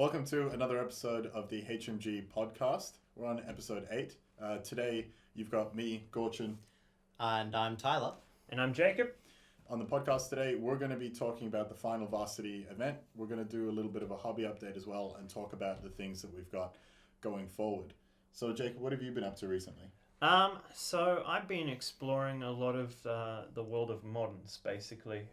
Welcome to another episode of the HMG podcast. We're on episode 8. Today you've got me, Gorcin. And I'm Tyler. And I'm Jacob. On the podcast today, we're going to be talking about the final Varsity event. We're going to do a little bit of a hobby update as well and talk about the things that we've got going forward. So, Jacob, what have you been up to recently? So I've been exploring a lot of the world of moderns, basically.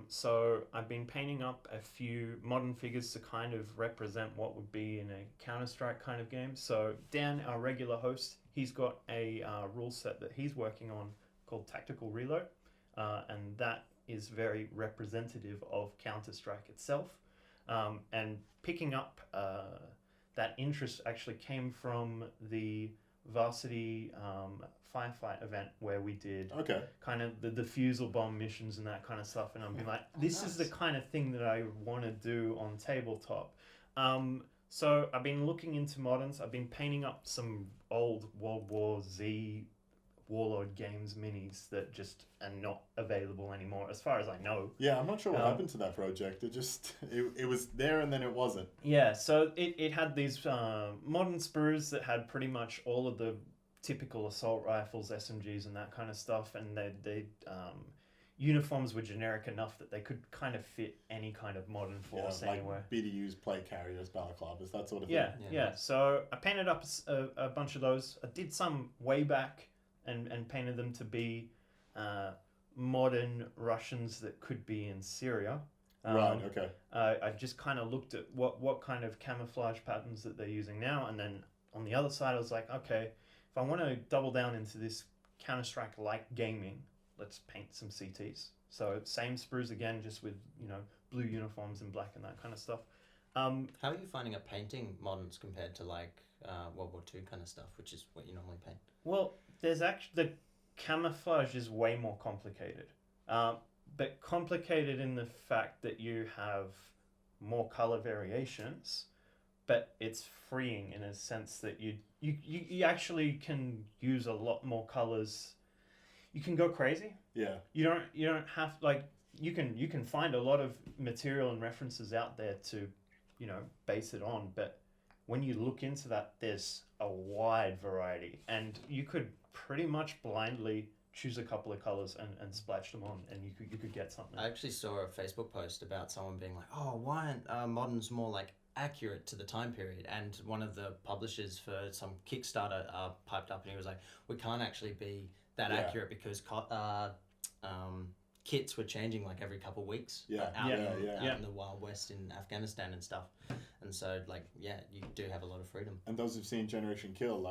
So I've been painting up a few modern figures to kind of represent what would be in a Counter-Strike kind of game. So Dan, our regular host, he's got a rule set that he's working on called Tactical Reload, and that is very representative of Counter-Strike itself. And picking up that interest actually came from the Varsity firefight event where we did kind of the defusal bomb missions and that kind of stuff, and I'm being like, this is the kind of thing that I want to do on tabletop. So I've been looking into moderns. I've been painting up some old World War Z Warlord Games minis that just are not available anymore, as far as I know. Yeah, I'm not sure what happened to that project. It was there and then it wasn't. Yeah, so it had these modern sprues that had pretty much all of the typical assault rifles, SMGs, and that kind of stuff, and they uniforms were generic enough that they could kind of fit any kind of modern force anywhere. Like BDUs, plate carriers, balaclavas, that sort of thing. Yeah. Yeah. So I painted up a bunch of those. I did some way back and painted them to be modern Russians that could be in Syria. Right, okay. I just kind of looked at what kind of camouflage patterns that they're using now, and then on the other side I was like, okay, if I want to double down into this Counter-Strike-like gaming, let's paint some CTs. So same sprues again, just with, blue uniforms and black and that kind of stuff. How are you finding painting moderns compared to like World War II kind of stuff, which is what you normally paint? Well, there's actually, the camouflage is way more complicated. But complicated in the fact that you have more color variations, but it's freeing in a sense that you actually can use a lot more colors. You can go crazy. Yeah. You don't have, like, you can find a lot of material and references out there to, base it on, but when you look into that, there's a wide variety, and you could pretty much blindly choose a couple of colors and splash them on, and you could get something. I actually saw a Facebook post about someone being like, oh, why aren't moderns more like accurate to the time period? And one of the publishers for some Kickstarter piped up and he was like, we can't actually be that accurate because kits were changing like every couple of weeks out in the Wild West in Afghanistan and stuff. And so, you do have a lot of freedom. And those who've seen Generation Kill,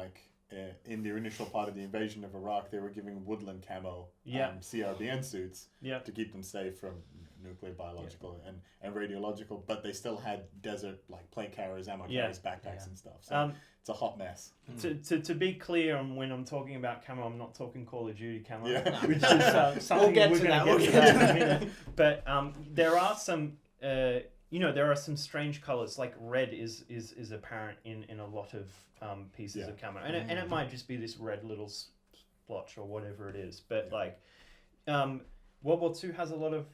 in the initial part of the invasion of Iraq, they were giving woodland camo CRBN suits to keep them safe from nuclear, biological, and radiological, but they still had desert, plate carriers, ammo carriers, backpacks and stuff. So it's a hot mess. To be clear, when I'm talking about camo, I'm not talking Call of Duty camo, which is something we'll get we're to going to get to in a minute. But there are some... there are some strange colors, like red is apparent in a lot of pieces of camo, and it might just be this red little splotch or whatever it is. But World War II has a lot of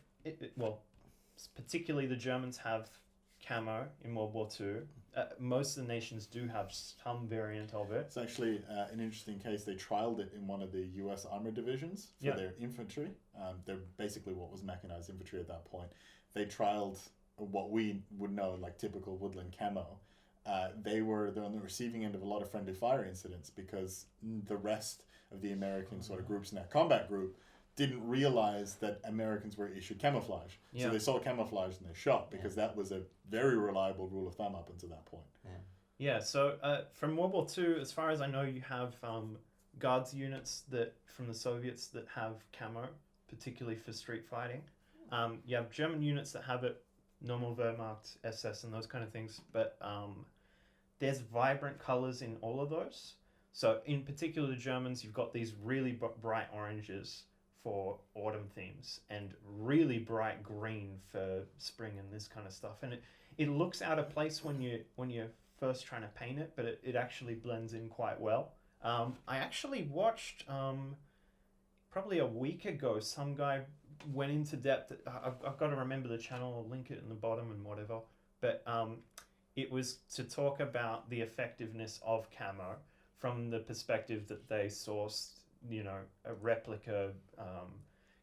particularly the Germans have camo in World War II. Most of the nations do have some variant of it. It's actually an interesting case. They trialed it in one of the U.S. armored divisions for their infantry. They're basically what was mechanized infantry at that point. They trialed what we would know like typical woodland camo. They're on the receiving end of a lot of friendly fire incidents because the rest of the American sort of groups in that combat group didn't realize that Americans were issued camouflage. So they saw camouflage and they shot because that was a very reliable rule of thumb up until that point. So from World War II, as far as I know, you have guards units from the Soviets that have camo, particularly for street fighting. You have German units that have it, normal Wehrmacht, SS, and those kind of things. But there's vibrant colors in all of those. So in particular, the Germans, you've got these really bright oranges for autumn themes and really bright green for spring and this kind of stuff. And it looks out of place when you're first trying to paint it, but it actually blends in quite well. I actually watched probably a week ago, some guy went into depth. I've got to remember the channel. I'll link it in the bottom and whatever. But it was to talk about the effectiveness of camo from the perspective that they sourced, you know, a replica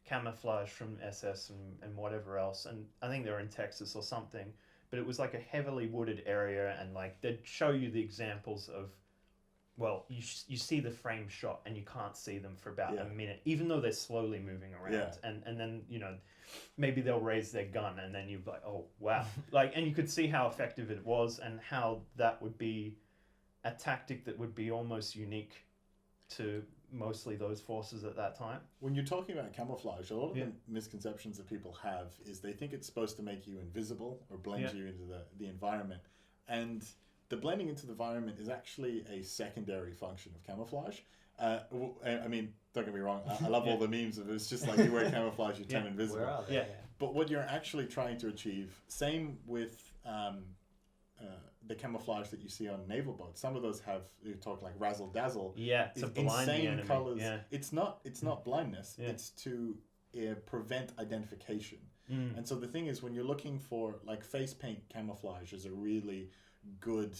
camouflage from SS and whatever else. And I think they're in Texas or something. But it was like a heavily wooded area, and like they'd show you the examples of, well, you see the frame shot and you can't see them for about a minute, even though they're slowly moving around. Yeah. And then, you know, maybe they'll raise their gun and then you're like, oh, wow. Like, and you could see how effective it was and how that would be a tactic that would be almost unique to mostly those forces at that time. When you're talking about camouflage, a lot of the misconceptions that people have is they think it's supposed to make you invisible or blend you into the environment. And the blending into the environment is actually a secondary function of camouflage. I mean, don't get me wrong, I love all the memes of it. It's just like you wear camouflage, you turn invisible. Where are they? But what you're actually trying to achieve, same with the camouflage that you see on naval boats. Some of those have, you talk like razzle dazzle. Yeah, it's insane colors. Yeah. It's not blindness. Yeah. It's to prevent identification. And so the thing is, when you're looking for like face paint camouflage is a really good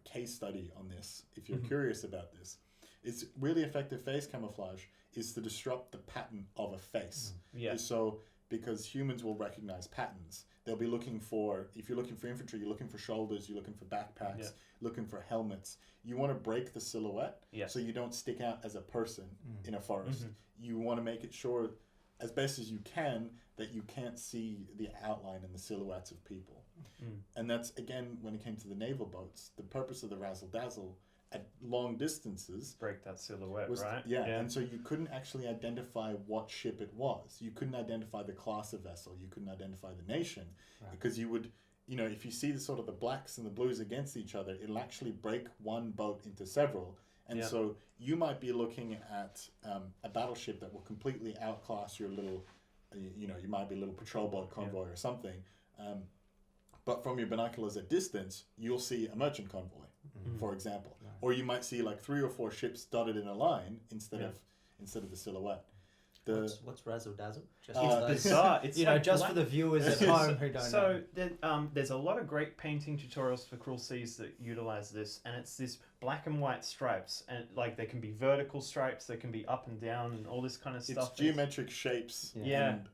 case study on this. If you're curious about this, it's really effective face camouflage is to disrupt the pattern of a face. So because humans will recognize patterns. They'll be looking for, if you're looking for infantry, you're looking for shoulders, you're looking for backpacks, looking for helmets. You want to break the silhouette so you don't stick out as a person in a forest. You want to make it sure, as best as you can, that you can't see the outline and the silhouettes of people. And that's, again, when it came to the naval boats, the purpose of the razzle-dazzle at long distances break that silhouette, was, right? And so you couldn't actually identify what ship it was. You couldn't identify the class of vessel. You couldn't identify the nation because you would, you know, if you see the sort of the blacks and the blues against each other, it'll actually break one boat into several. And so you might be looking at a battleship that will completely outclass your little, you know, you might be a little patrol boat convoy or something. But from your binoculars at distance, you'll see a merchant convoy, for example. Or you might see like 3 or 4 ships dotted in a line instead of the silhouette. What's razzle dazzle? It's bizarre. It's like just for the viewers at home who don't know. So there's a lot of great painting tutorials for Cruel Seas that utilize this, and it's this black and white stripes, and like they can be vertical stripes, they can be up and down, and all this kind of stuff. It's geometric shapes and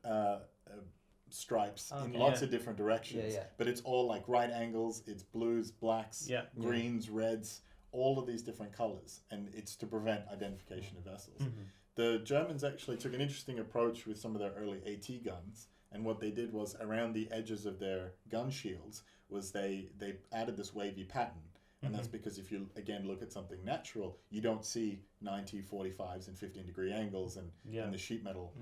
stripes in lots of different directions, but it's all like right angles. It's blues, blacks, greens, reds, all of these different colors, and it's to prevent identification of vessels. The Germans actually took an interesting approach with some of their early AT guns, and what they did was around the edges of their gun shields was they added this wavy pattern. And that's because if you, again, look at something natural, you don't see 90, 45s and 15-degree angles and the sheet metal.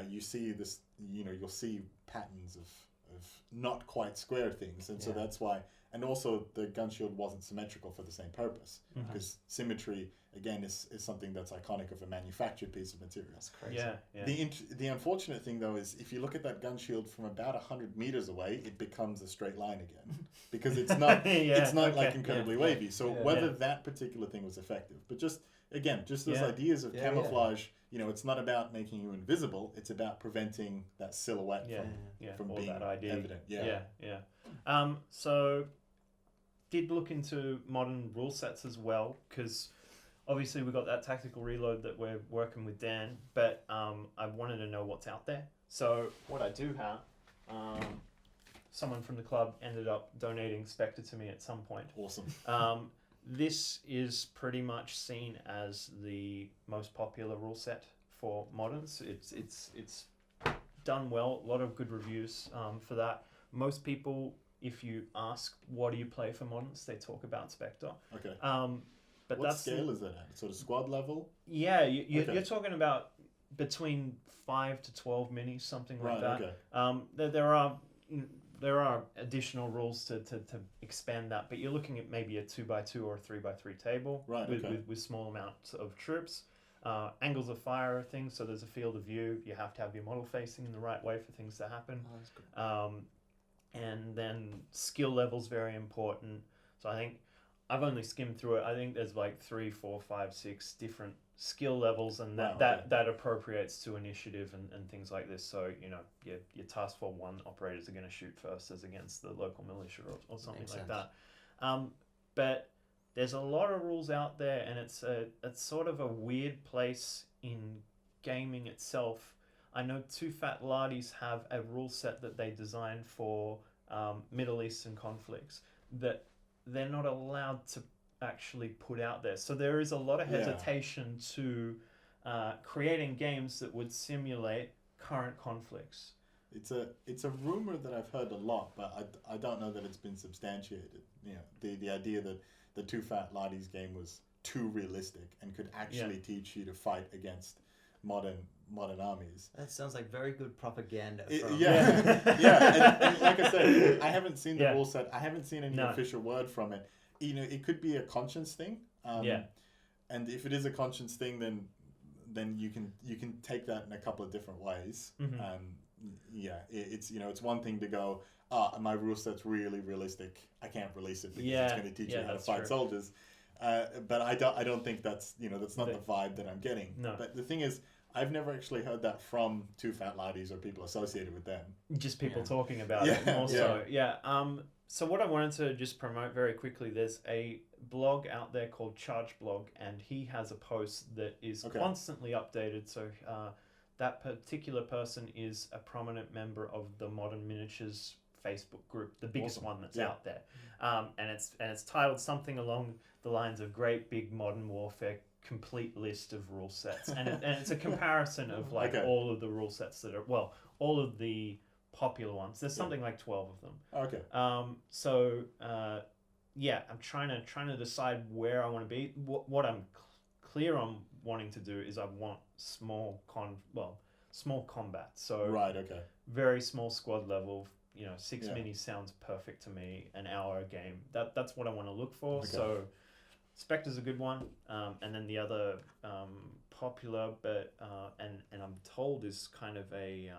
You see this, you know, you'll see patterns of not quite square things. And so that's why, and also the gun shield wasn't symmetrical for the same purpose, because symmetry, again, is something that's iconic of a manufactured piece of material. That's crazy. The unfortunate thing, though, is if you look at that gun shield from about 100 meters away, it becomes a straight line again, because it's not like incredibly wavy. So whether that particular thing was effective, but just those ideas of camouflage, you know, it's not about making you invisible, it's about preventing that silhouette from being that evident. So did look into modern rule sets as well, because obviously we've got that tactical reload that we're working with Dan, but I wanted to know what's out there. So what I do have, someone from the club ended up donating Spectre to me at some point. Awesome. This is pretty much seen as the most popular rule set for moderns. It's done well, a lot of good reviews for that. Most people, if you ask what do you play for moderns, they talk about Spectre. Okay. But what scale is that at? Sort of squad level? Yeah, you're talking about between 5 to 12 minis, something like that. Okay. There are additional rules to expand that, but you're looking at maybe a 2x2 or a 3x3 table with small amounts of troops. Angles of fire are things, so there's a field of view. You have to have your model facing in the right way for things to happen. Oh, that's good. And then skill level's very important. So I think I've only skimmed through it. I think there's like 3, 4, 5, 6 different skill levels, and that appropriates to initiative and things like this. So your task force 1 operators are going to shoot first as against the local militia or something like that. But there's a lot of rules out there, and it's sort of a weird place in gaming itself. I know Two Fat Lardies have a rule set that they designed for Middle Eastern conflicts that they're not allowed to actually put out there. So there is a lot of hesitation to creating games that would simulate current conflicts. It's a rumor that I've heard a lot, but I don't know that it's been substantiated. The idea that the Two Fat Lardies game was too realistic and could actually teach you to fight against modern armies. That sounds like very good propaganda. And like I said, I haven't seen the rule set. I haven't seen any official word from it. It could be a conscience thing. And if it is a conscience thing, then you can take that in a couple of different ways. It's one thing to go, my rule set's really realistic. I can't release it because it's going to teach you how to fight soldiers. But I don't think that's that's not the vibe that I'm getting. No. But the thing is, I've never actually heard that from Two Fat Lardies or people associated with them. Just people talking about it more so. So what I wanted to just promote very quickly, there's a blog out there called Charge Blog, and he has a post that is constantly updated. So that particular person is a prominent member of the Modern Miniatures Facebook group, the biggest one that's out there. And it's titled something along the lines of Great Big Modern Warfare Complete List of Rule Sets. And it's a comparison of all of the rule sets that are, all of the popular ones. There's something like 12 of them. I'm trying to decide where I want to be. What I'm clear on wanting to do is I want small combat. So very small squad level. 6 minis sounds perfect to me. An hour game. That's what I want to look for. So Spectre's a good one. And then the other popular, but and I'm told is kind of a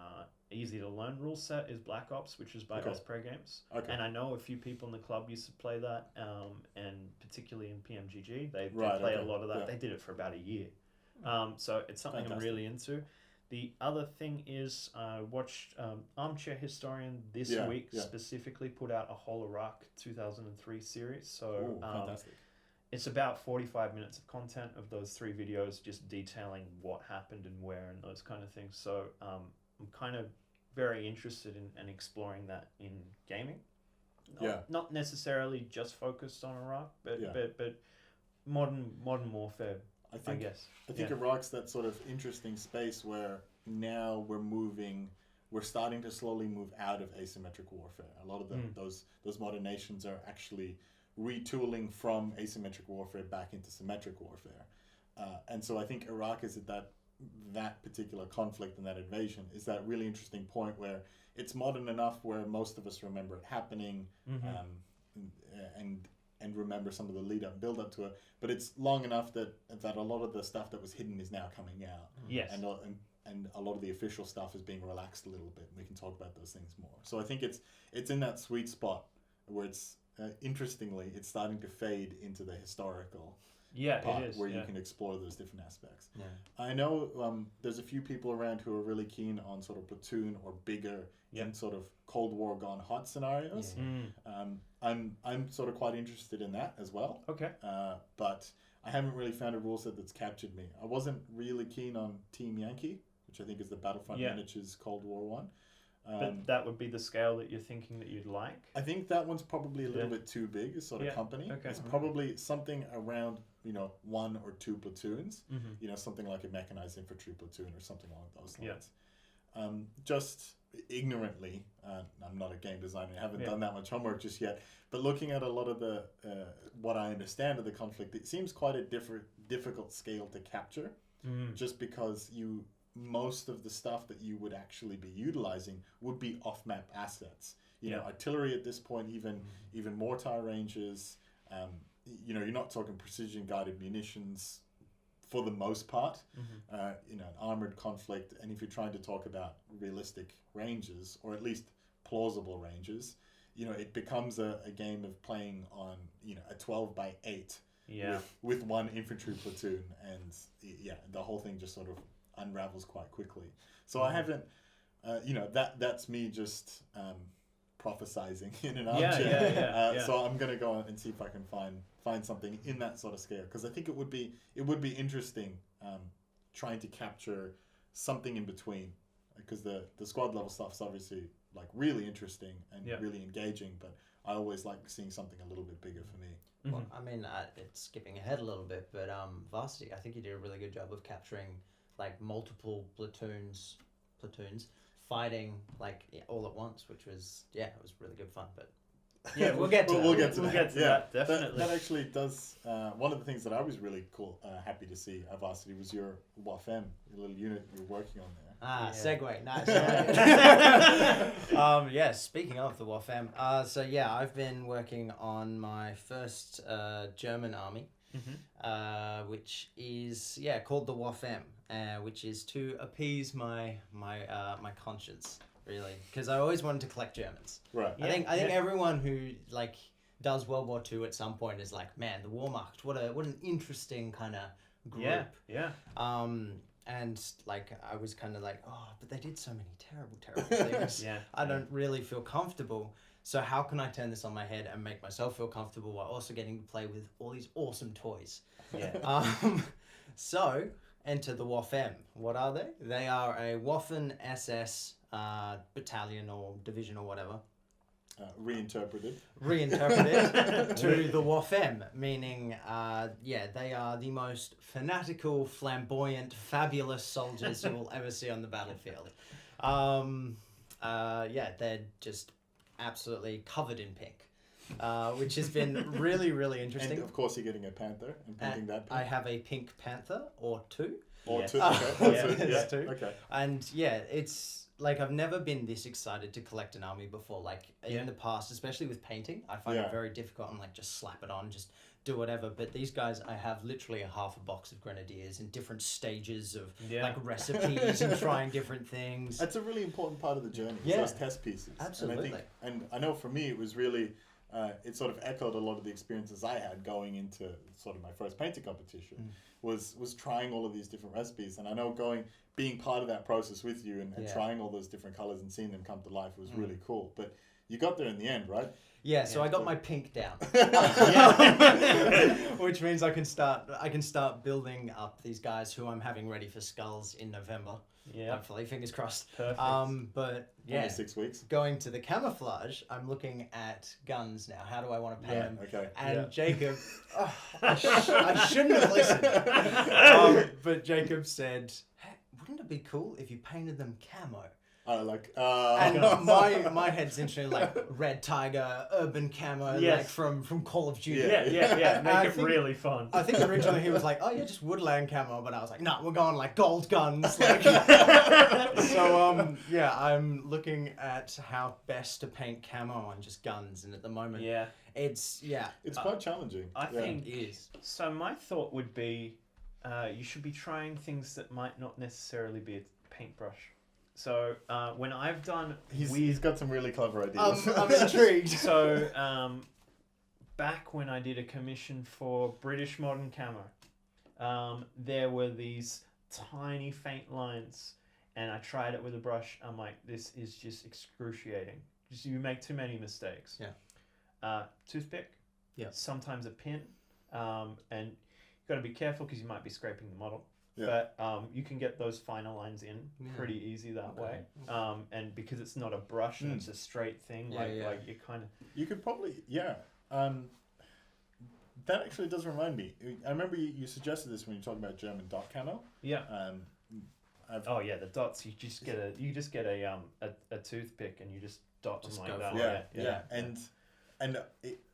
easy to learn rule set is Black Ops, which is by Osprey Games. And I know a few people in the club used to play that, and particularly in PMGG, they play a lot of that. They did it for about a year. So it's something I'm really into. The other thing is I watched Armchair Historian this week specifically put out a whole Iraq 2003 series. So fantastic. It's about 45 minutes of content of those 3 videos, just detailing what happened and where and those kind of things. So I'm kind of very interested in exploring that in gaming. Not necessarily just focused on Iraq, but modern warfare. I think Iraq's that sort of interesting space where now we're starting to slowly move out of asymmetric warfare. A lot of those modern nations are actually retooling from asymmetric warfare back into symmetric warfare. And so I think Iraq is at that particular conflict and that invasion is that really interesting point where it's modern enough where most of us remember it happening, and remember some of the lead up and build up to it, but it's long enough that a lot of the stuff that was hidden is now coming out. And a lot of the official stuff is being relaxed a little bit. We can talk about those things more. So I think it's in that sweet spot where it's interestingly it's starting to fade into the historical part it is, where you can explore those different aspects. I know there's a few people around who are really keen on sort of platoon or bigger in sort of Cold War gone hot scenarios. I'm sort of quite interested in that as well. But I haven't really found a rule set that's captured me. I wasn't really keen on Team Yankee, which I think is the Battlefront Miniatures Cold War one. But that would be the scale that you're thinking that you'd like? I think that one's probably a little bit too big as sort of company. It's probably something around 1 or 2 platoons. Something like a mechanized infantry platoon or something along those lines. Just ignorantly, I'm not a game designer, I haven't done that much homework just yet, but looking at a lot of the what I understand of the conflict, it seems quite a difficult scale to capture, just because most of the stuff that you would actually be utilizing would be off-map assets. Artillery at this point, even mortar ranges. You're not talking precision-guided munitions for the most part. An armored conflict, and if you're trying to talk about realistic ranges, or at least plausible ranges, it becomes a game of playing on a 12 by 8 with one infantry platoon, and the whole thing just sort of unravels quite quickly. So I haven't, that's me just prophesizing in an armchair. So I'm gonna go and see if I can find something in that sort of scale, because I think it would be interesting trying to capture something in between, because the squad level stuff is obviously like really interesting and really engaging, but I always like seeing something a little bit bigger for me. Well, I mean, it's skipping ahead a little bit, but Varsity, I think you did a really good job of capturing like multiple platoons fighting like all at once, which was it was really good fun. But we'll get to that. Definitely. That actually does. One of the things that I was really happy to see at Varsity was your Wafemme, your little unit you're working on there. Segue, nice. Speaking of the Waffem, I've been working on my first German army, which is called the Waffem, which is to appease my conscience, really, because I always wanted to collect Germans. Right. I think everyone who like does World War II at some point is like, man, the Wehrmacht, what an interesting kind of group. And like I was kind of like, but they did so many terrible things. I don't really feel comfortable. So how can I turn this on my head and make myself feel comfortable while also getting to play with all these awesome toys? So enter the Waffen. What are they? They are a Waffen SS battalion or division or whatever. Reinterpreted to the Waffem, meaning they are the most fanatical, flamboyant, fabulous soldiers you will ever see on the battlefield. They're just absolutely covered in pink, which has been really, really interesting. And of course you're getting a panther and painting that pink. I have a pink panther or two. Or two, okay. Two. Okay. And it's like I've never been this excited to collect an army before. Like in the past, especially with painting, I find it very difficult. I'm like, just slap it on, just do whatever. But these guys, I have literally a half a box of grenadiers in different stages of like recipes and trying different things. That's a really important part of the journey. Those test pieces. Absolutely. And I know for me, it was really. It sort of echoed a lot of the experiences I had going into sort of my first painting competition. Was trying all of these different recipes, and I know being part of that process with you and trying all those different colors and seeing them come to life was really cool. But you got there in the end, right? So I got my pink down, which means I can start building up these guys who I'm having ready for skulls in November. Hopefully, fingers crossed. Perfect. But only 6 weeks. Going to the camouflage, I'm looking at guns now. How do I want to paint them? Okay. And Jacob, I shouldn't have listened. But Jacob said, hey, wouldn't it be cool if you painted them camo? And my head's instantly like Red Tiger, urban camo, like from Call of Duty. Make it really fun. I think originally he was like, just woodland camo, but I was like, no, we're going like gold guns. Like. So I'm looking at how best to paint camo on just guns, and at the moment, it's quite challenging. I think it is. So my thought would be, you should be trying things that might not necessarily be a paintbrush. So when I've done he's got some really clever ideas. I'm intrigued. So back when I did a commission for British Modern Camo, there were these tiny faint lines, and I tried it with a brush. I'm like, this is just excruciating. You make too many mistakes. Toothpick. Sometimes a pin, and you've got to be careful because you might be scraping the model. But you can get those finer lines in pretty easy that way. And because it's not a brush and it's a straight thing, like you kind of... You could probably, that actually does remind me. I remember you suggested this when you were talking about German dot camo. The dots. You just get a toothpick and you just dot them like that.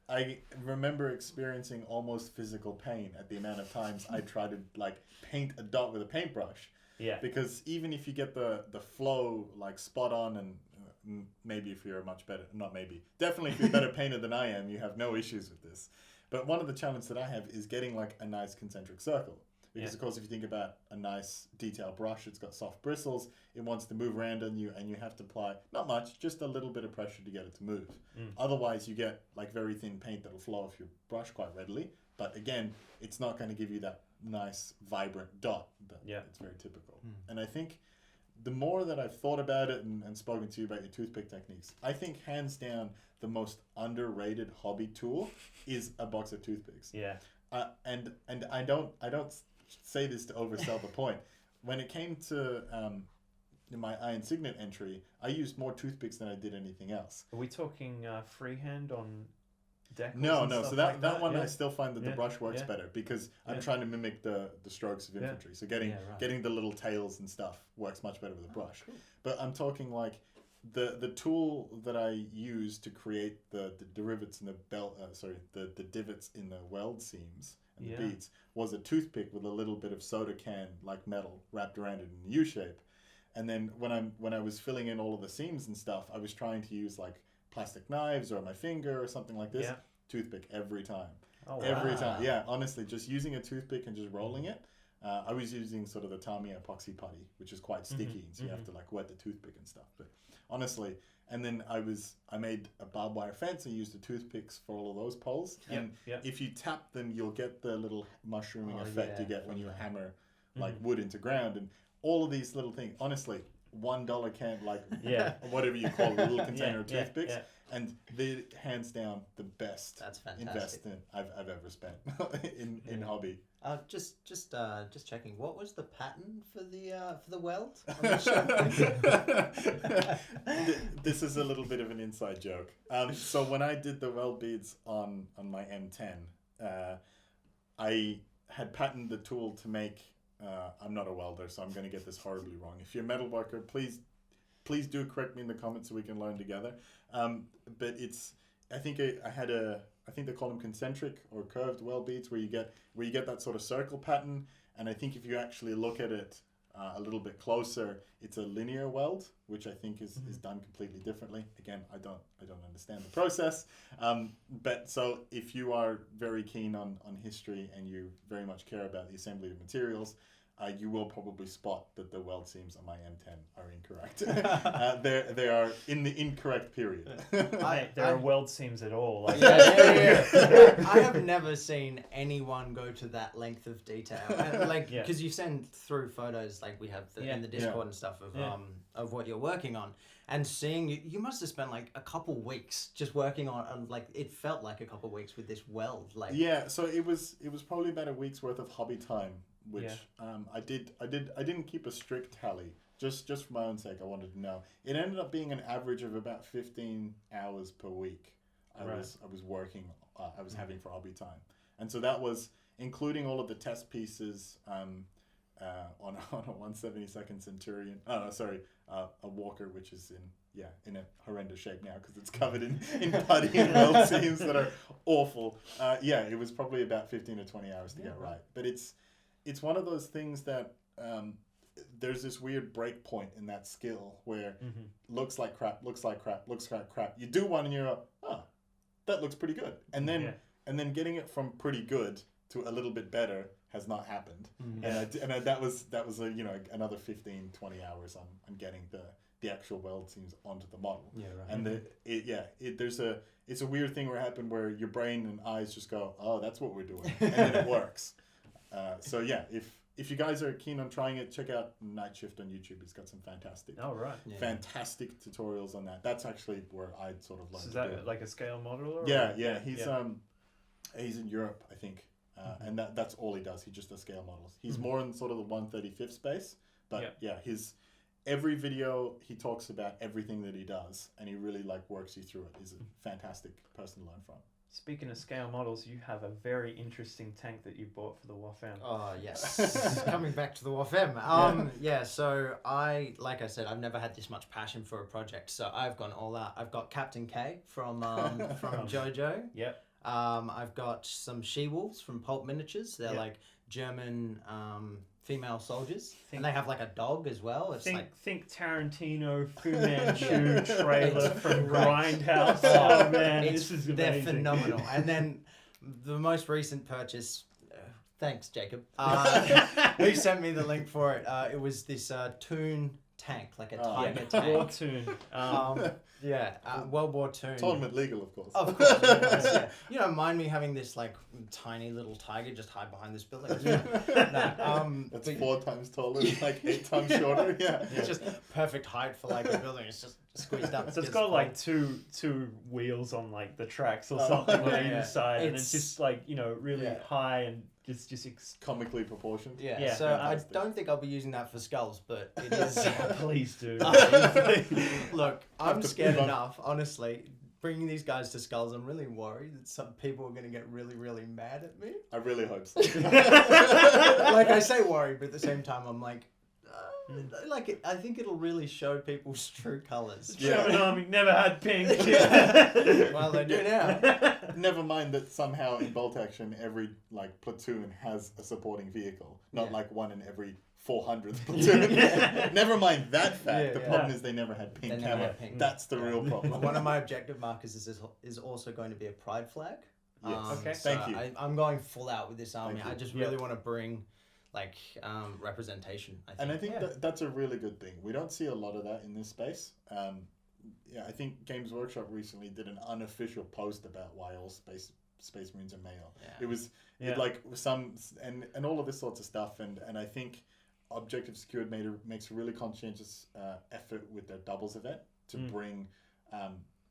I remember experiencing almost physical pain at the amount of times I tried to like paint a dot with a paintbrush. Because even if you get the flow like spot on, and maybe if you're definitely if you're a better painter than I am, you have no issues with this. But one of the challenges that I have is getting like a nice concentric circle. Because of course, if you think about a nice detailed brush, it's got soft bristles. It wants to move around on you, and you have to apply not much, just a little bit of pressure to get it to move. Otherwise, you get like very thin paint that'll flow off your brush quite readily. But again, it's not going to give you that nice, vibrant dot. It's very typical. And I think the more that I've thought about it and spoken to you about your toothpick techniques, I think hands down the most underrated hobby tool is a box of toothpicks. Yeah. And I don't say this to oversell the point. When it came to my Iron Signet entry, I used more toothpicks than I did anything else. Are we talking freehand on decals? No. So that one yeah. I still find that the brush works better because I'm trying to mimic the strokes of infantry. So getting the little tails and stuff works much better with a brush. Cool. But I'm talking like the tool that I use to create the divots in the belt, the divots in the weld seams and the beads was a toothpick with a little bit of soda can like metal wrapped around it in a U shape. And then when I was filling in all of the seams and stuff, I was trying to use like plastic knives or my finger or something like this. Toothpick every time. Oh, every time. Yeah, honestly, just using a toothpick and just rolling it. I was using sort of the Tamiya epoxy putty, which is quite sticky, so you have to like wet the toothpick and stuff. But honestly, and then I made a barbed wire fence and used the toothpicks for all of those poles. And if you tap them, you'll get the little mushrooming effect you get when you hammer like wood into ground. And all of these little things, honestly, $1 can whatever you call it, a little container of toothpicks. And they're hands down the best investment I've ever spent in hobby. Just checking. What was the pattern for the weld? This is a little bit of an inside joke. So when I did the weld beads on my M10, I had patented the tool to make. I'm not a welder, so I'm going to get this horribly wrong. If you're a metal worker, please do correct me in the comments so we can learn together. But I think they call them concentric or curved weld beads, where you get that sort of circle pattern. And I think if you actually look at it a little bit closer, it's a linear weld, which I think is done completely differently. Again, I don't understand the process. But so if you are very keen on history and you very much care about the assembly of materials, you will probably spot that the weld seams on my M10 are incorrect. They are in the incorrect period. There are weld seams at all. Like I have never seen anyone go to that length of detail. Because you send through photos, like we have in the Discord and stuff of what you're working on, and seeing you must have spent like a couple weeks just working on like it felt like a couple weeks with this weld. So it was probably about a week's worth of hobby time. Which I didn't keep a strict tally, just for my own sake. I wanted to know. It ended up being an average of about 15 hours per week. I was working. I was having for hobby time, and so that was including all of the test pieces on a 172nd Centurion. A Walker, which is in a horrendous shape now because it's covered in putty and weld seams that are awful. It was probably about 15 to 20 hours to get right, but it's one of those things that there's this weird break point in that skill where looks like crap. You do one and you're like, oh, that looks pretty good. And then getting it from pretty good to a little bit better has not happened. That was another 15, 20 hours on getting the actual weld seams onto the model. And it's a weird thing where it happened where your brain and eyes just go, oh, that's what we're doing, and then it works. If you guys are keen on trying it, check out Night Shift on YouTube. He's got some fantastic tutorials on that. That's actually where I'd sort of learned. So is that like a scale model? He's in Europe, I think, and that's all he does. He just does scale models. He's more in sort of the 1/35th space, but his every video he talks about everything that he does, and he really works you through it. He's a fantastic person to learn from. Speaking of scale models, you have a very interesting tank that you bought for the Waffemme. Oh, yes. Coming back to the Waffemme. So like I said, I've never had this much passion for a project, so I've gone all out. I've got Captain K from JoJo. Yep. I've got some she-wolves from Pulp Miniatures. They're like German female soldiers, and they have like a dog as well. Think Tarantino, Fu Manchu trailer from Grindhouse. Oh man, this is amazing. They're phenomenal. And then the most recent purchase, thanks Jacob, who sent me the link for it. It was this Toon Tank, like a tiger tank. Raw Toon. World War II. Tournament legal, of course. Of course, yeah. You don't mind me having this like tiny little tiger just hide behind this building. That's 4 times taller, like 8 times shorter. Yeah, it's just perfect height for like a building. It's just squeezed up. So it's got like two wheels on like the tracks or something on either side, and it's just like really high and just comically proportioned. Yeah. So fantastic. I don't think I'll be using that for skulls, but it is. Please do. Look, I'm scared enough, honestly. Bringing these guys to skulls, I'm really worried that some people are going to get really, really mad at me. I really hope so. Like I say worried, but at the same time, I'm like, I think it'll really show people's true colours. The German army never had pink. Well, they do now. Never mind that somehow in bolt action, every like platoon has a supporting vehicle, not like one in every 400th platoon. Never mind that fact. The problem is they never had pink camo. That's the real problem. One of my objective markers is also going to be a pride flag. Yes. Okay. So thank you. I'm going full out with this army. I just really want to bring representation. I think that's a really good thing. We don't see a lot of that in this space. I think Games Workshop recently did an unofficial post about why all Space Marines are male. It was like some and all of this sorts of stuff, and I think Objective Secured makes a really conscientious effort with their doubles event to bring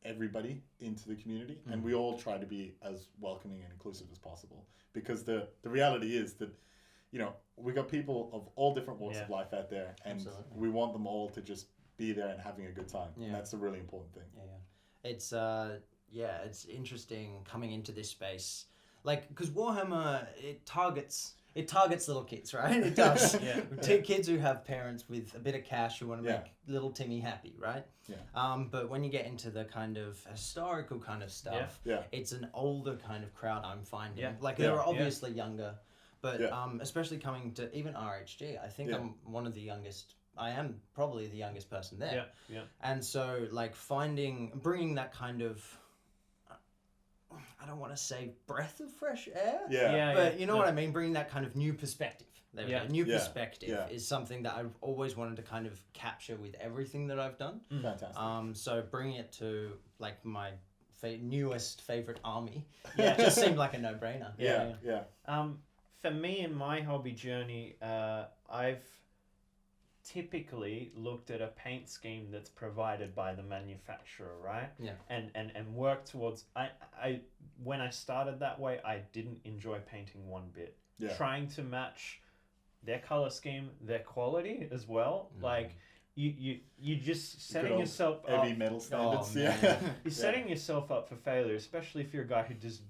everybody into the community, and we all try to be as welcoming and inclusive as possible, because the reality is that we got people of all different walks of life out there, and we want them all to just be there and having a good time. And that's a really important thing. It's it's interesting coming into this space, like, because Warhammer it targets little kids, right? It does. Kids who have parents with a bit of cash who want to make little Timmy happy, right? But when you get into the kind of historical kind of stuff, it's an older kind of crowd, I'm finding. Like, they're obviously younger, but especially coming to even RHG, I think I'm one of the youngest. I am probably the youngest person there. And so, like, bringing that kind of, I don't want to say breath of fresh air, but you know what I mean? Bringing that kind of new perspective. There we go. New perspective is something that I've always wanted to kind of capture with everything that I've done. Fantastic. So bringing it to, like, my newest favorite army, it just seemed like a no-brainer. For me, in my hobby journey, I've typically looked at a paint scheme that's provided by the manufacturer, right? And work towards. I when I started that way, I didn't enjoy painting one bit. Trying to match their color scheme, their quality as well. Like you just setting yourself up. Heavy metal standards. You're setting yourself up for failure, especially if you're a guy who just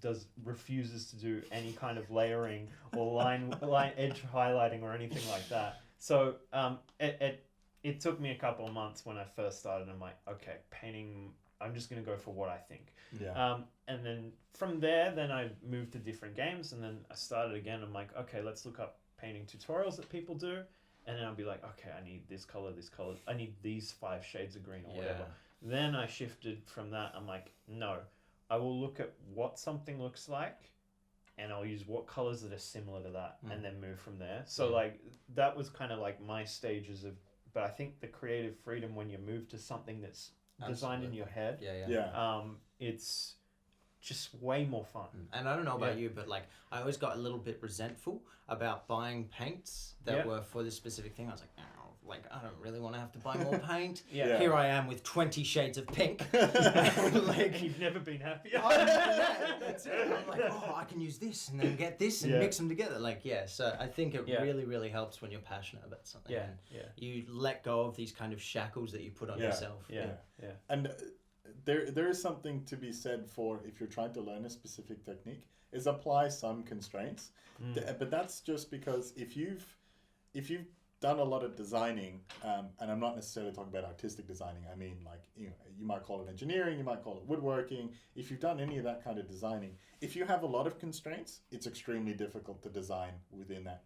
refuses to do any kind of layering or line edge highlighting or anything like that. So it took me a couple of months when I first started. I'm like, okay, painting, I'm just going to go for what I think. And then from there, then I moved to different games, and then I started again. I'm like, okay, let's look up painting tutorials that people do. And then I'll be like, okay, I need this color, I need these 5 shades of green or whatever. Then I shifted from that. I'm like, no, I will look at what something looks like, and I'll use what colors that are similar to that, and then move from there. So like that was kind of like my stages of. But I think the creative freedom when you move to something that's designed in your head, it's just way more fun. And I don't know about you, but like I always got a little bit resentful about buying paints that were for this specific thing. I was like, like, I don't really want to have to buy more paint. Here I am with 20 shades of pink. Like, you've never been happier. That's it. I'm like, I can use this and then get this and mix them together. Like, so I think it really, really helps when you're passionate about something. And you let go of these kind of shackles that you put on yourself. And there is something to be said for, if you're trying to learn a specific technique, is apply some constraints. But that's just because if you've done a lot of designing, and I'm not necessarily talking about artistic designing. I mean, like, you might call it engineering, you might call it woodworking. If you've done any of that kind of designing, if you have a lot of constraints, it's extremely difficult to design within that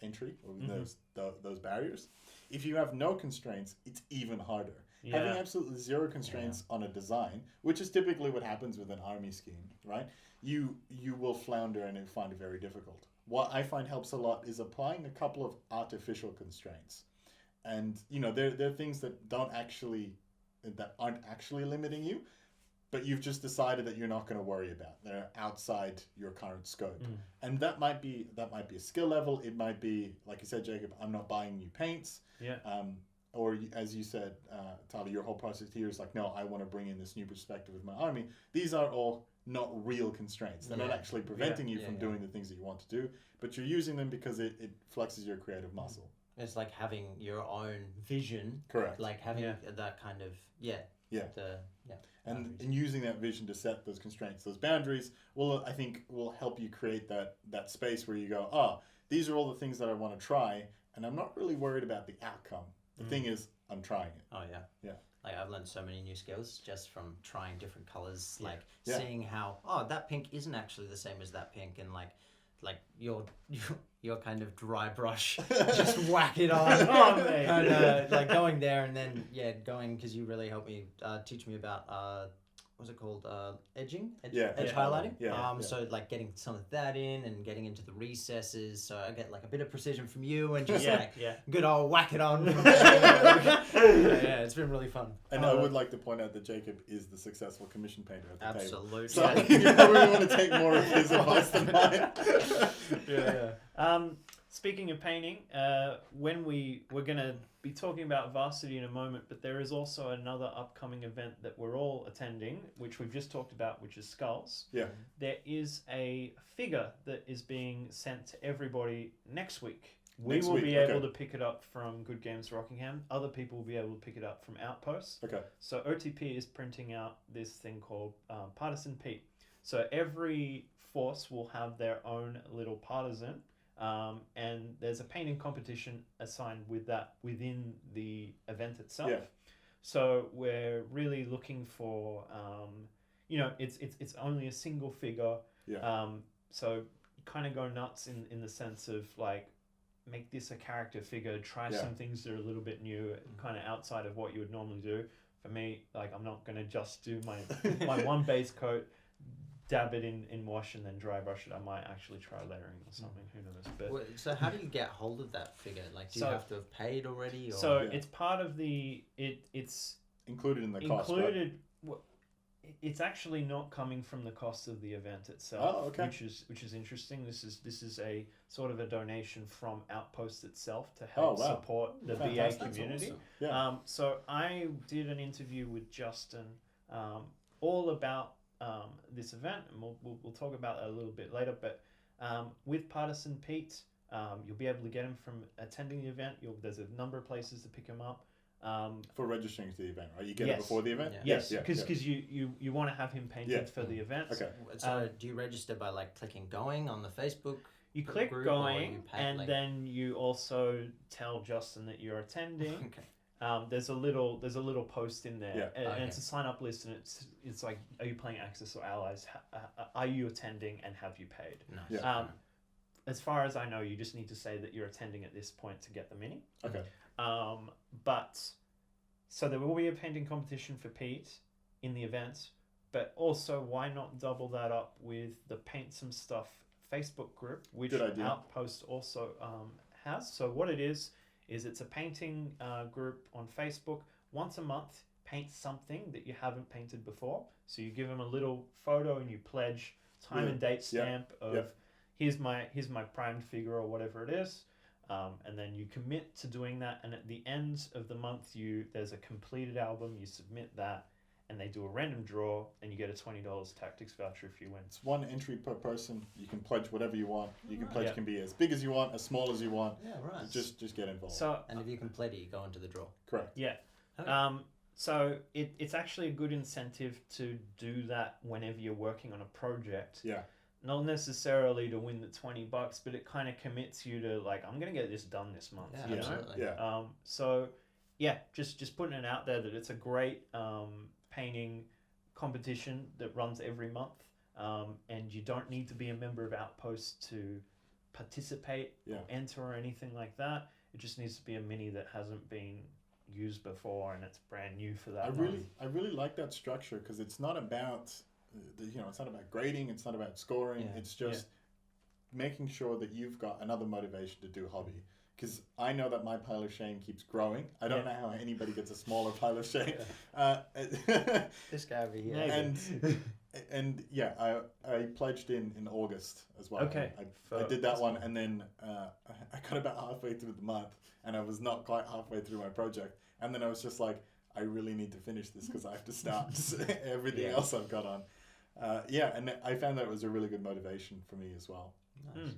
entry or within those barriers. If you have no constraints, it's even harder. Having absolutely zero constraints on a design, which is typically what happens with an army scheme, right? You will flounder and find it very difficult. What I find helps a lot is applying a couple of artificial constraints. And, there are things that don't actually that aren't actually limiting you, but you've just decided that you're not going to worry about. They're outside your current scope. And that might be a skill level. It might be, like you said, Jacob, I'm not buying new paints. Yeah. Or as you said, Tyler, your whole process here is like, no, I want to bring in this new perspective with my army. These are all not real constraints. They're not actually preventing you from doing the things that you want to do, but you're using them because it flexes your creative muscle. It's like having your own vision. Correct. Like having that kind of, And using that vision to set those constraints, those boundaries, I think will help you create that space where you go, these are all the things that I want to try, and I'm not really worried about the outcome. The thing is, I'm trying it. Oh, yeah. Yeah. Like, I've learned so many new skills just from trying different colors, like Yeah. seeing how, that pink isn't actually the same as that pink, and like your kind of dry brush, just whack it on. Oh, mate. And like going there and then, going, because you really helped me teach me about, what's it called? Edge highlighting. So like getting some of that in and getting into the recesses. So I get like a bit of precision from you and just good old whack it on. It's been really fun. And I would like to point out that Jacob is the successful commission painter at the Absolutely. table. So you probably want to take more of his advice than mine. Speaking of painting, we're going to be talking about Varsity in a moment, but there is also another upcoming event that we're all attending, which we've just talked about, which is Skulls. Yeah. There is a figure that is being sent to everybody next week. We will be able to pick it up from Good Games Rockingham. Other people will be able to pick it up from Outposts. Okay. So OTP is printing out this thing called Partisan Pete. So every force will have their own little partisan. And there's a painting competition assigned with that within the event itself. Yeah. So we're really looking for, it's only a single figure. Yeah. So kind of go nuts in the sense of like, make this a character figure, try some things that are a little bit new, kind of outside of what you would normally do. For me, like I'm not going to just do my one base coat, dab it in wash and then dry brush it. I might actually try lettering or something. Who knows? But so how do you get hold of that figure? Like, do you have to have paid already? Or? So it's part of the it's included in the cost. Included. Right? It's actually not coming from the cost of the event itself. Oh, okay. Which is interesting. This is a sort of a donation from Outpost itself to help support the BA community. Awesome. Yeah. So I did an interview with Justin, all about this event, and we'll talk about that a little bit later. But with Partisan Pete, you'll be able to get him from attending the event. There's a number of places to pick him up. For registering to the event, right? You get it before the event? Yeah. Yes, because you want to have him painted for the event. Okay. So do you register by like clicking going on the Facebook? You click group, going, and then you also tell Justin that you're attending. Okay. There's a little post in there, and Okay. it's a sign up list, and it's like, are you playing Axis or Allies? Are you attending, and have you paid? Nice. Yeah. As far as I know, you just need to say that you're attending at this point to get the mini. Okay. But so there will be a painting competition for Pete in the event, but also why not double that up with the Paint Some Stuff Facebook group, which Outpost also has. So what it is it's a painting group on Facebook. Once a month, paint something that you haven't painted before. So you give them a little photo and you pledge time and date stamp of here's my primed figure or whatever it is. And then you commit to doing that, and at the end of the month, there's a completed album. You submit that, and they do a random draw, and you get a $20 tactics voucher if you win. It's one entry per person. You can pledge whatever you want. You can pledge can be as big as you want, as small as you want. Yeah, right. Just get involved. So, and if you complete it, you go into the draw. Correct. Yeah. Okay. So it's actually a good incentive to do that whenever you're working on a project. Yeah. Not necessarily to win the $20, but it kind of commits you to like, I'm gonna get this done this month. Yeah, absolutely. Yeah. So yeah, just putting it out there that it's a great painting competition that runs every month, and you don't need to be a member of Outpost to participate or enter or anything like that. It just needs to be a mini that hasn't been used before and it's brand new for that. I really like that structure because it's not about. It's not about grading. It's not about scoring. It's just making sure that you've got another motivation to do hobby. because I know that my pile of shame keeps growing. I don't know how anybody gets a smaller pile of shame. This guy over here. And yeah, I pledged in August as well. Okay. I did that one, and then I got about halfway through the month, and I was not quite halfway through my project, and then I was just like, I really need to finish this because I have to start everything else I've got on. And I found that it was a really good motivation for me as well. Nice.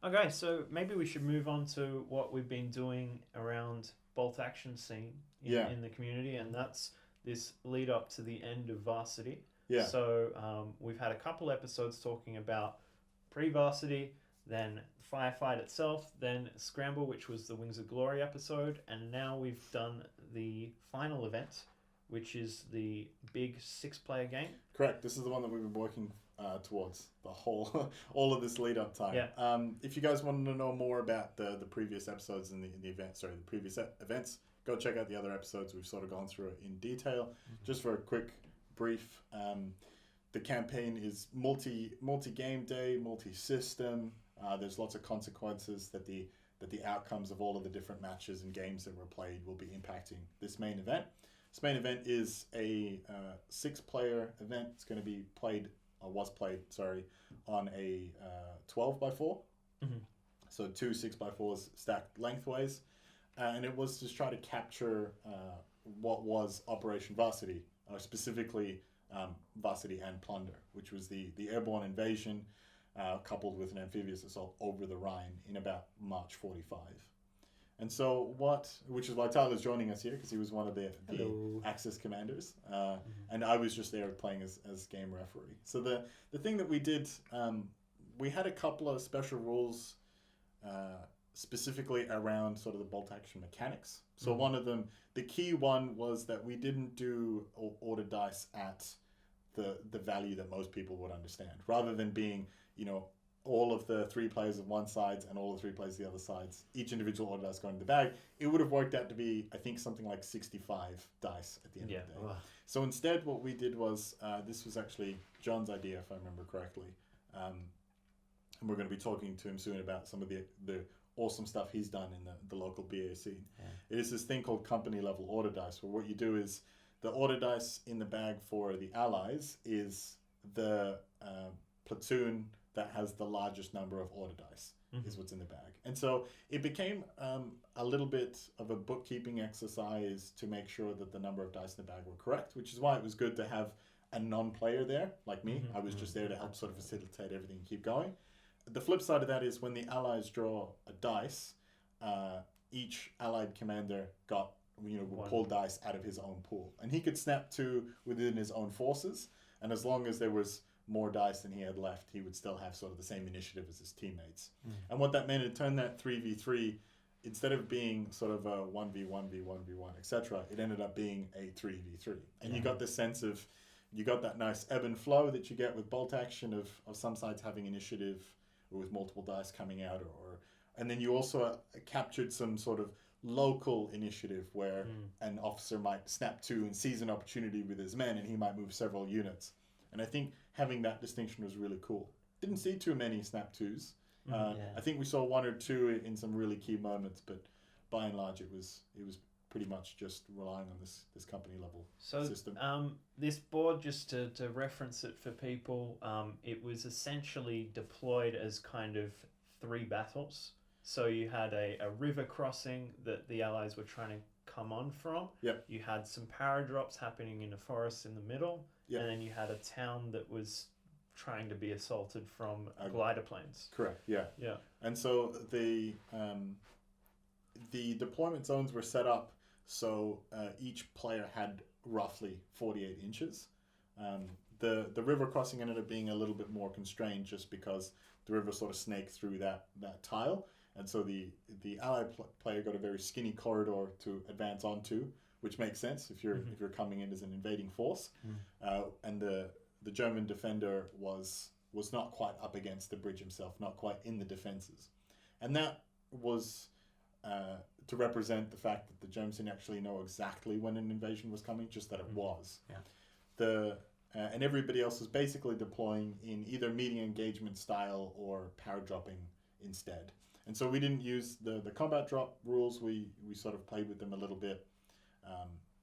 Okay, so maybe we should move on to what we've been doing around bolt action scene in the community, and that's this lead up to the end of Varsity. Yeah. So we've had a couple episodes talking about pre-Varsity, then Firefight itself, then Scramble, which was the Wings of Glory episode, and now we've done the final event, which is the big 6-player game. Correct. This is the one that we've been working towards the whole, all of this lead up time. Yeah. If you guys want to know more about the previous episodes and the previous events, go check out the other episodes. We've sort of gone through it in detail. Mm-hmm. Just for a quick brief, the campaign is multi-game day, multi-system. There's lots of consequences that the outcomes of all of the different matches and games that were played will be impacting this main event. This main event is a 6-player event. It's going to be was played on a 12x4. Mm-hmm. So 2 6x4s stacked lengthways. And it was to try to capture what was Operation Varsity, specifically Varsity and Plunder, which was the airborne invasion coupled with an amphibious assault over the Rhine in about March 45. And so which is why Tyler's joining us here, because he was one of the Axis commanders, and I was just there playing as game referee. So the thing that we did, we had a couple of special rules specifically around sort of the bolt action mechanics. So one of them, the key one, was that we didn't do order dice at the value that most people would understand, rather than being, all of the 3 players of one side and all the 3 players of the other sides, each individual order dice going in the bag. It would have worked out to be, I think, something like 65 dice at the end of the day. Ugh. So instead, what we did was, this was actually John's idea, if I remember correctly. And we're going to be talking to him soon about some of the awesome stuff he's done in the local BA scene. Yeah. It is this thing called company level order dice, where what you do is the order dice in the bag for the allies is the platoon that has the largest number of order dice is what's in the bag. And so it became a little bit of a bookkeeping exercise to make sure that the number of dice in the bag were correct, which is why it was good to have a non-player there like me. I was just there to help sort of facilitate everything and keep going. The flip side of that is when the allies draw a dice, each allied commander got would pull dice out of his own pool, and he could snap 2 within his own forces, and as long as there was more dice than he had left, he would still have sort of the same initiative as his teammates. And what that meant, it turned that 3v3, instead of being sort of a 1v1v1v1 etc., it ended up being a 3v3, and you got this sense of, you got that nice ebb and flow that you get with bolt action of some sides having initiative or with multiple dice coming out, and then you also captured some sort of local initiative where an officer might snap 2 and seize an opportunity with his men, and he might move several units. And I think having that distinction was really cool. Didn't see too many snap 2s. I think we saw 1 or 2 in some really key moments, but by and large it was pretty much just relying on this company level system. This board, just to reference it for people, it was essentially deployed as kind of 3 battles. So you had a river crossing that the allies were trying to come on from. Yep. You had some paradrops happening in a forest in the middle. Yep. And then you had a town that was trying to be assaulted from glider planes. Correct, yeah. Yeah. And so the deployment zones were set up so each player had roughly 48 inches. The river crossing ended up being a little bit more constrained just because the river sort of snaked through that tile. And so the allied player got a very skinny corridor to advance onto, which makes sense if you're coming in as an invading force. And the German defender was not quite up against the bridge himself, not quite in the defenses. And that was to represent the fact that the Germans didn't actually know exactly when an invasion was coming, just that it was. Yeah. And everybody else was basically deploying in either meeting engagement style or paradropping instead. And so we didn't use the combat drop rules. We sort of played with them a little bit.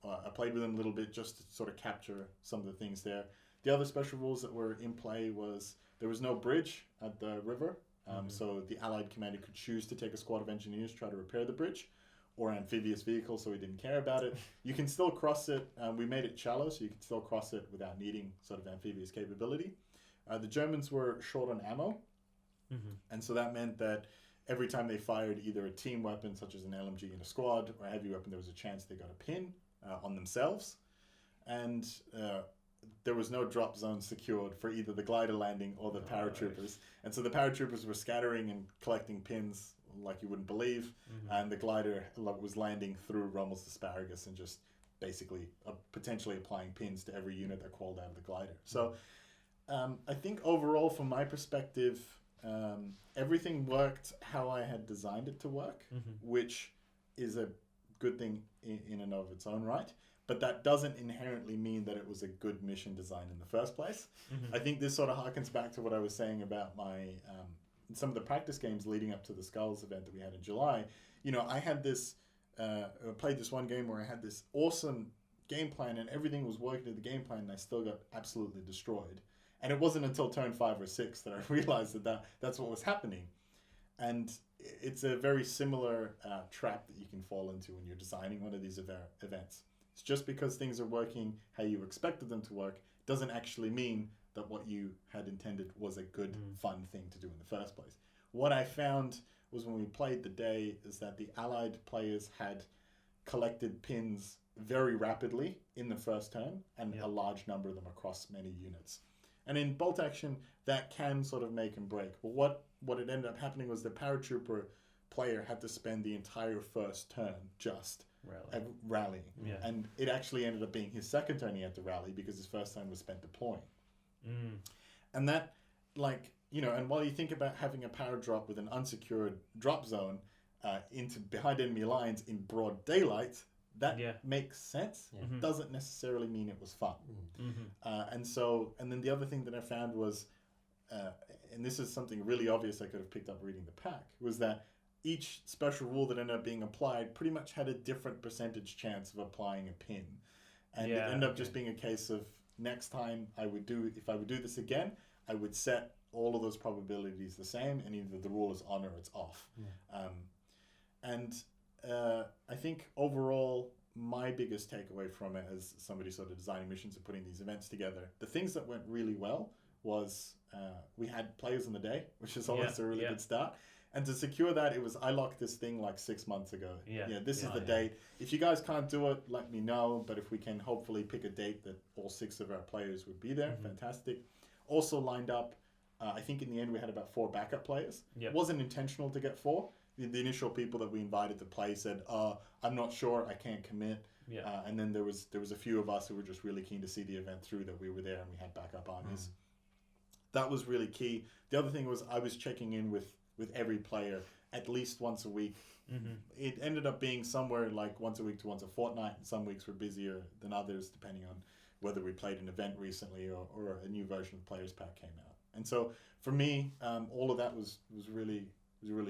I played with them a little bit just to sort of capture some of the things there. The other special rules that were in play was there was no bridge at the river. So the Allied commander could choose to take a squad of engineers, try to repair the bridge, or an amphibious vehicle, so he didn't care about it. You can still cross it. We made it shallow, so you can still cross it without needing sort of amphibious capability. The Germans were short on ammo, and so that meant that every time they fired either a team weapon, such as an LMG in a squad, or a heavy weapon, there was a chance they got a pin on themselves. And there was no drop zone secured for either the glider landing or the paratroopers. And so the paratroopers were scattering and collecting pins like you wouldn't believe. And the glider was landing through Rommel's asparagus and just basically potentially applying pins to every unit that crawled out of the glider. So I think overall, from my perspective, everything worked how I had designed it to work, which is a good thing in and of its own right. But that doesn't inherently mean that it was a good mission design in the first place. I think this sort of harkens back to what I was saying about my some of the practice games leading up to the Skulls event that we had in July. You know, I had this, played this one game where I had this awesome game plan and everything was working to the game plan and I still got absolutely destroyed. And it wasn't until turn 5 or 6 that I realized that's what was happening. And it's a very similar trap that you can fall into when you're designing one of these events. It's just because things are working how you expected them to work doesn't actually mean that what you had intended was a good, fun thing to do in the first place. What I found was when we played the day is that the Allied players had collected pins very rapidly in the first turn and a large number of them across many units. And in bolt action, that can sort of make and break. But what it ended up happening was the paratrooper player had to spend the entire first turn just rallying. And it actually ended up being his second turn he had to rally because his first turn was spent deploying. And that, like, you know, and while you think about having a power drop with an unsecured drop zone into behind enemy lines in broad daylight, that makes sense. Doesn't necessarily mean it was fun. And then the other thing that I found was, and this is something really obvious I could have picked up reading the pack, was that each special rule that ended up being applied pretty much had a different percentage chance of applying a pin. And it ended up just being a case of next time if I would do this again, I would set all of those probabilities the same and either the rule is on or it's off. I think overall, my biggest takeaway from it as somebody sort of designing missions and putting these events together, the things that went really well was we had players in the day, which is always a really good start. And to secure that, I locked this thing like 6 months ago. This is the date. If you guys can't do it, let me know. But if we can hopefully pick a date that all 6 of our players would be there, fantastic. Also lined up, I think in the end we had about 4 backup players. It wasn't intentional to get 4. The initial people that we invited to play said, I'm not sure, I can't commit. And then there was a few of us who were just really keen to see the event through, that we were there and we had backup armies. That was really key. The other thing was I was checking in with every player at least once a week. It ended up being somewhere like once a week to once a fortnight. Some weeks were busier than others, depending on whether we played an event recently or a new version of Players Pack came out. And so for me, all of that was really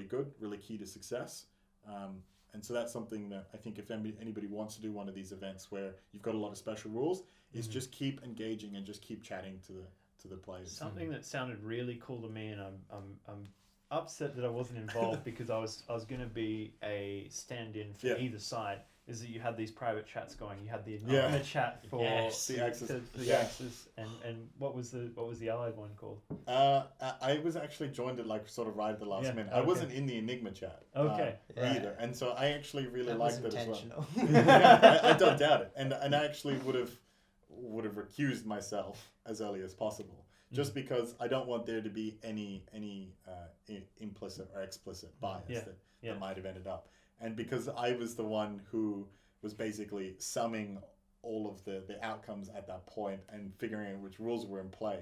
good, really key to success. And so that's something that I think if anybody wants to do one of these events where you've got a lot of special rules, is just keep engaging and just keep chatting to the players. Something that sounded really cool to me, and I'm upset that I wasn't involved because I was going to be a stand-in for either side, is that you had these private chats going. You had the anonymous chat for the Axis. The Axis, and what was the Allied one called? I was actually joined it like sort of right at the last minute. I wasn't in the Enigma chat either, and so I actually really liked it as well. I don't doubt it, and I actually would have recused myself as early as possible. Just because I don't want there to be any implicit or explicit bias that might have ended up. And because I was the one who was basically summing all of the outcomes at that point and figuring out which rules were in play,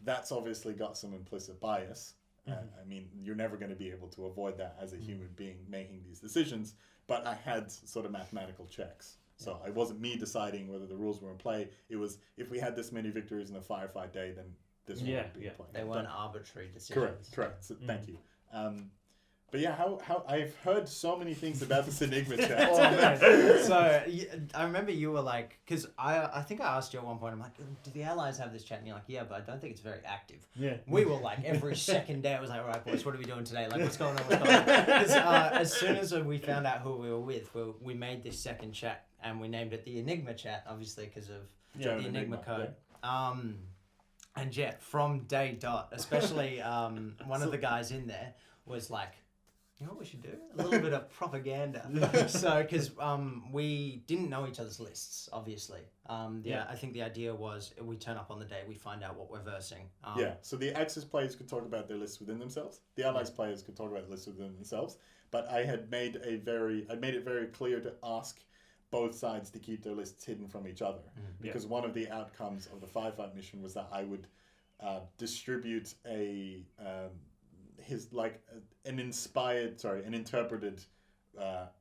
that's obviously got some implicit bias. I mean, you're never going to be able to avoid that as a human being making these decisions, but I had sort of mathematical checks. So it wasn't me deciding whether the rules were in play. It was, if we had this many victories in a firefight day, then this would be in play. They weren't arbitrary decisions. Correct. So, thank you. But yeah, how I've heard so many things about this Enigma chat. Oh, man. So I remember you were like, because I think I asked you at one point, I'm like, do the Allies have this chat? And you're like, yeah, but I don't think it's very active. Yeah. We were like, every second day, I was like, all right, boys, what are we doing today? Like, what's going on? Because as soon as we found out who we were with, we made this second chat and we named it the Enigma chat, obviously, because of the Enigma code. Yeah. And yeah, from day dot, especially one of the guys in there was like, you know what we should do? A little bit of propaganda. So, because we didn't know each other's lists, obviously. I think the idea was we turn up on the day, we find out what we're versing. So the Axis players could talk about their lists within themselves. The Allies players could talk about the lists within themselves. But I had made it very clear to ask both sides to keep their lists hidden from each other. Because one of the outcomes of the firefight mission was that I would distribute an interpreted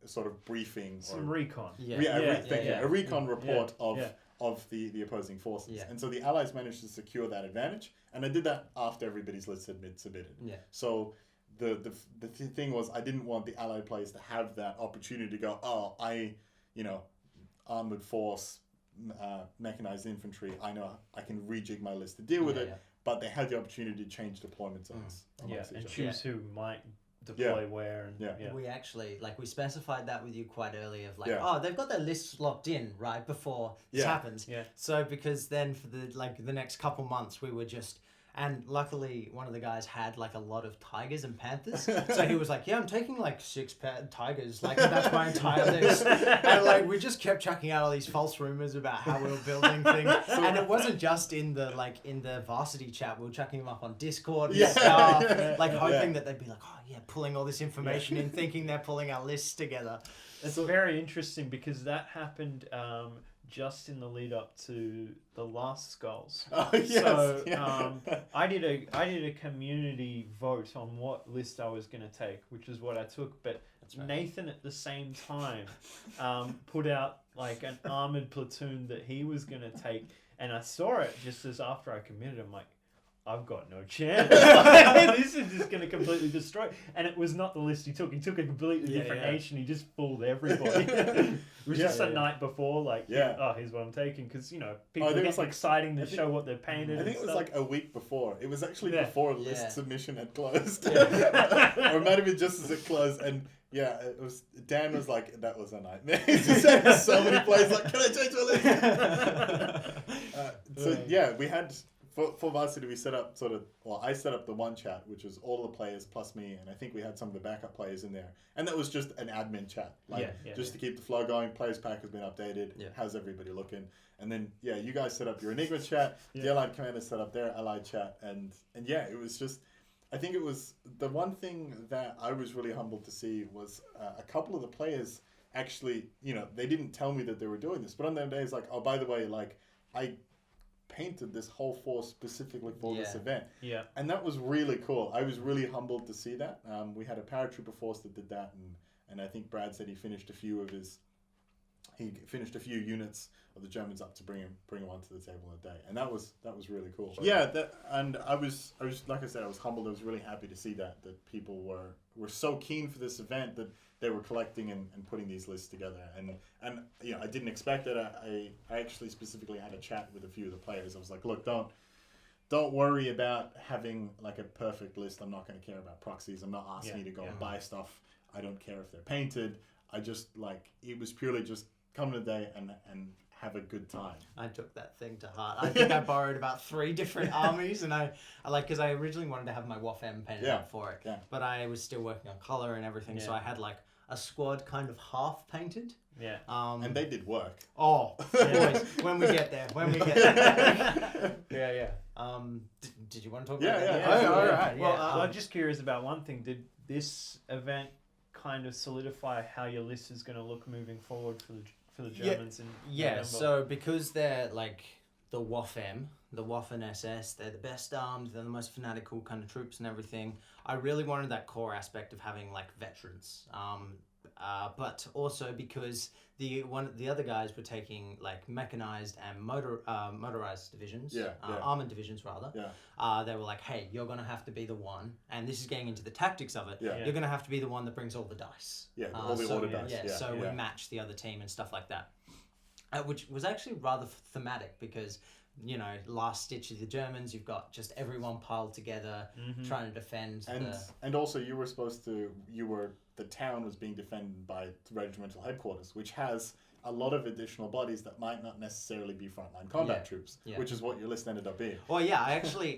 sort of briefing, Some recon. a recon report of the opposing forces. Yeah. And so the Allies managed to secure that advantage, and I did that after everybody's list had been submitted. Yeah. So the thing was, I didn't want the Allied players to have that opportunity to go, armored force, mechanized infantry, I know I can rejig my list to deal with it. But they had the opportunity to change deployment zones. And choose who might deploy where. And, We actually, we specified that with you quite early of they've got their lists locked in right before this happens. Yeah. So because then for the next couple months we were just, and luckily one of the guys had a lot of tigers and panthers. So he was like, yeah, I'm taking 6 tigers. That's my entire list. And we just kept chucking out all these false rumors about how we were building things. And it wasn't just in the varsity chat. We were chucking them up on Discord and stuff. Hoping that they'd be like, oh yeah, pulling all this information in, thinking they're pulling our lists together. It's very interesting because that happened just in the lead up to the last Skulls. Oh, yes. So I did a community vote on what list I was going to take, which is what I took. But Nathan at the same time put out an armored platoon that he was going to take, and I saw it just as after I committed. I'm like, I've got no chance. This is just going to completely destroy. And it was not the list he took. He took a completely different nation. He just fooled everybody. It was just a night before, here's what I'm taking. Because, people get exciting to show what they've painted. I think it was a week before. It was actually before list submission had closed. Yeah. Or it might have been just as it closed. And it was, Dan was like, that was a nightmare. He just had so many plays can I change my list? We had... For Varsity, we set up I set up the one chat, which was all the players plus me, and I think we had some of the backup players in there. And that was just an admin chat, to keep the flow going. Players pack has been updated. Yeah. How's everybody looking? And then, you guys set up your Enigma chat. The Allied commanders set up their Allied chat. And it was just, I think it was the one thing that I was really humbled to see was a couple of the players actually, they didn't tell me that they were doing this, but on their days, oh, by the way, I painted this whole force specifically for this event. Yeah. And that was really cool. I was really humbled to see that. We had a paratrooper force that did that, and I think Brad said he finished a few units of the Germans up to bring them onto the table in a day. And that was really cool. And I was like I said, I was humbled. I was really happy to see that people were so keen for this event that they were collecting and putting these lists together. And I didn't expect that. I actually specifically had a chat with a few of the players. I was like, look, don't worry about having a perfect list. I'm not going to care about proxies. I'm not asking you to go and buy stuff. I don't care if they're painted. I just it was purely just come to the day and have a good time. I took that thing to heart. I think I borrowed about 3 different armies, and I because I originally wanted to have my Waffemme painted up for it, but I was still working on color and everything, so I had a squad kind of half painted. Yeah. And they did work. Oh, boys, when we get there. Did you want to talk about that? Yeah. All right. Well, I'm just curious about one thing. Did this event kind of solidify how your list is going to look moving forward for the Germans? So because they're the Waffen, the Waffen SS, they're the best armed, they're the most fanatical kind of troops and everything. I really wanted that core aspect of having veterans. but also because the other guys were taking like mechanized and motorized divisions, armored divisions rather. Yeah. They were like, hey, you're gonna have to be the one, and this is getting into the tactics of it. Yeah. You're gonna have to be the one that brings all the dice. Yeah, all the order dice. Yeah, so we match the other team and stuff like that, which was actually rather thematic because, you know, last stitch of the Germans, you've got just everyone piled together trying to defend. And also the town was being defended by regimental headquarters, which has a lot of additional bodies that might not necessarily be frontline combat troops, which is what your list ended up being. Well, yeah,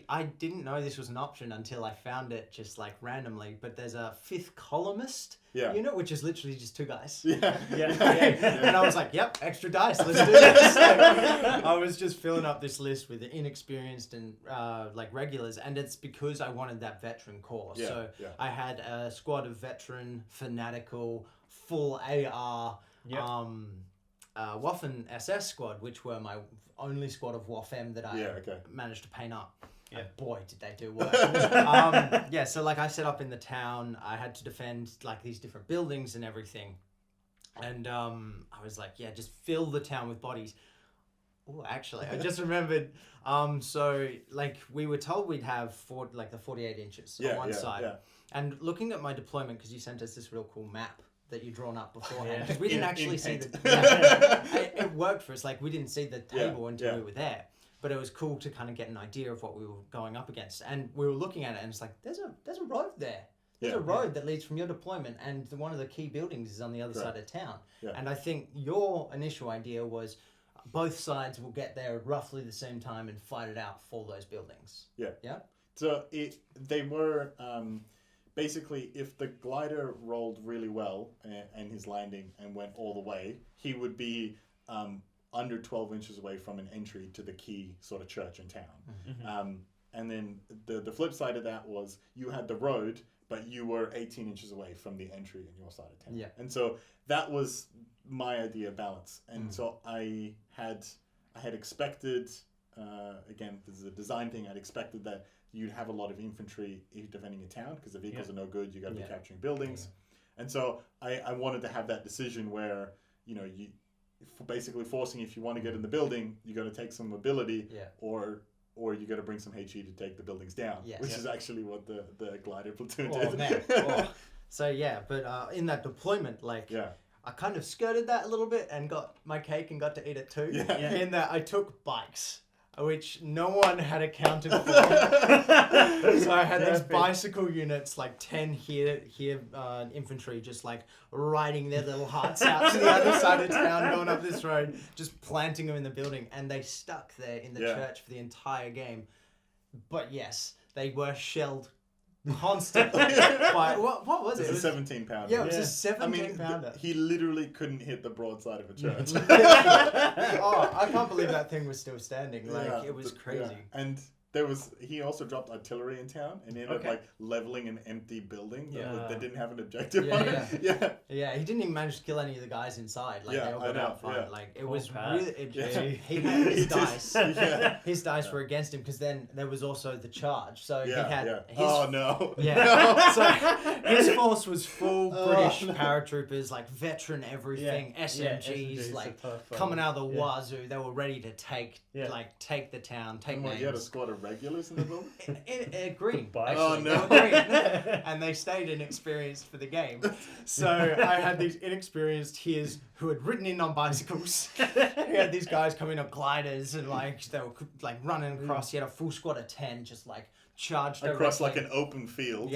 I didn't know this was an option until I found it just like randomly, but there's a 5th columnist unit, which is literally just 2 guys. And I was like, yep, extra dice, let's do this. I was just filling up this list with the inexperienced and like regulars, and it's because I wanted that veteran core. I had a squad of veteran, fanatical, full AR, Waffen SS squad, which were my only squad of Wafemme that I managed to paint up. And boy, did they do work. So like I set up in the town, I had to defend like these different buildings and everything. And I was like, just fill the town with bodies. Oh, actually, I just remembered. So like we were told we'd have the 48 inches on one side. Yeah. And looking at my deployment, because you sent us this real cool map that you'd drawn up beforehand, because we didn't actually see it worked for us. Like we didn't see the table until we were there, but it was cool to kind of get an idea of what we were going up against. And we were looking at it, and it's like there's a road there. There's a road that leads from your deployment, and one of the key buildings is on the other side of town. Yeah. And I think your initial idea was both sides will get there at roughly the same time and fight it out for those buildings. Yeah. Yeah. So they were. Basically, if the glider rolled really well and his landing and went all the way, he would be under 12 inches away from an entry to the key sort of church in town. And then the flip side of that was you had the road, but you were 18 inches away from the entry in your side of town. Yeah. And so that was my idea of balance. And so I had expected, again, this is a design thing, I'd expected that you'd have a lot of infantry defending a town because the vehicles are no good. You got to be capturing buildings, and so I wanted to have that decision where you basically forcing if you want to get in the building, you got to take some mobility, or you got to bring some HE to take the buildings down, which is actually what the glider platoon did. Man. So but in that deployment, I kind of skirted that a little bit and got my cake and got to eat it too. In that I took bikes, which no one had accounted for. So I had these bicycle units, like 10 here infantry, just like riding their little hearts out to the other side of town, going up this road, just planting them in the building, and they stuck there in the church for the entire game. But yes, they were shelled constantly. By, what was it? It was a 17-pounder. Yeah, it was a 17-pounder. He literally couldn't hit the broadside of a church. I can't believe that thing was still standing. It was crazy. Yeah. And he also dropped artillery in town and ended up like leveling an empty building that didn't have an objective on it. Yeah, he didn't even manage to kill any of the guys inside. Like they all got out fine. Like it was really he had his dice. His dice were against him because then there was also the charge. So he had his so his force was full British paratroopers, like veteran everything, SMGs, like coming out of the wazoo. They were ready to take the town, take names. You had a squad of regulars in the building? Green. Oh no! Green. And they stayed inexperienced for the game. So I had these inexperienced hears who had ridden in on bicycles. He had these guys coming up gliders and they were like running across. He had a full squad of 10 just like charged across like an open field.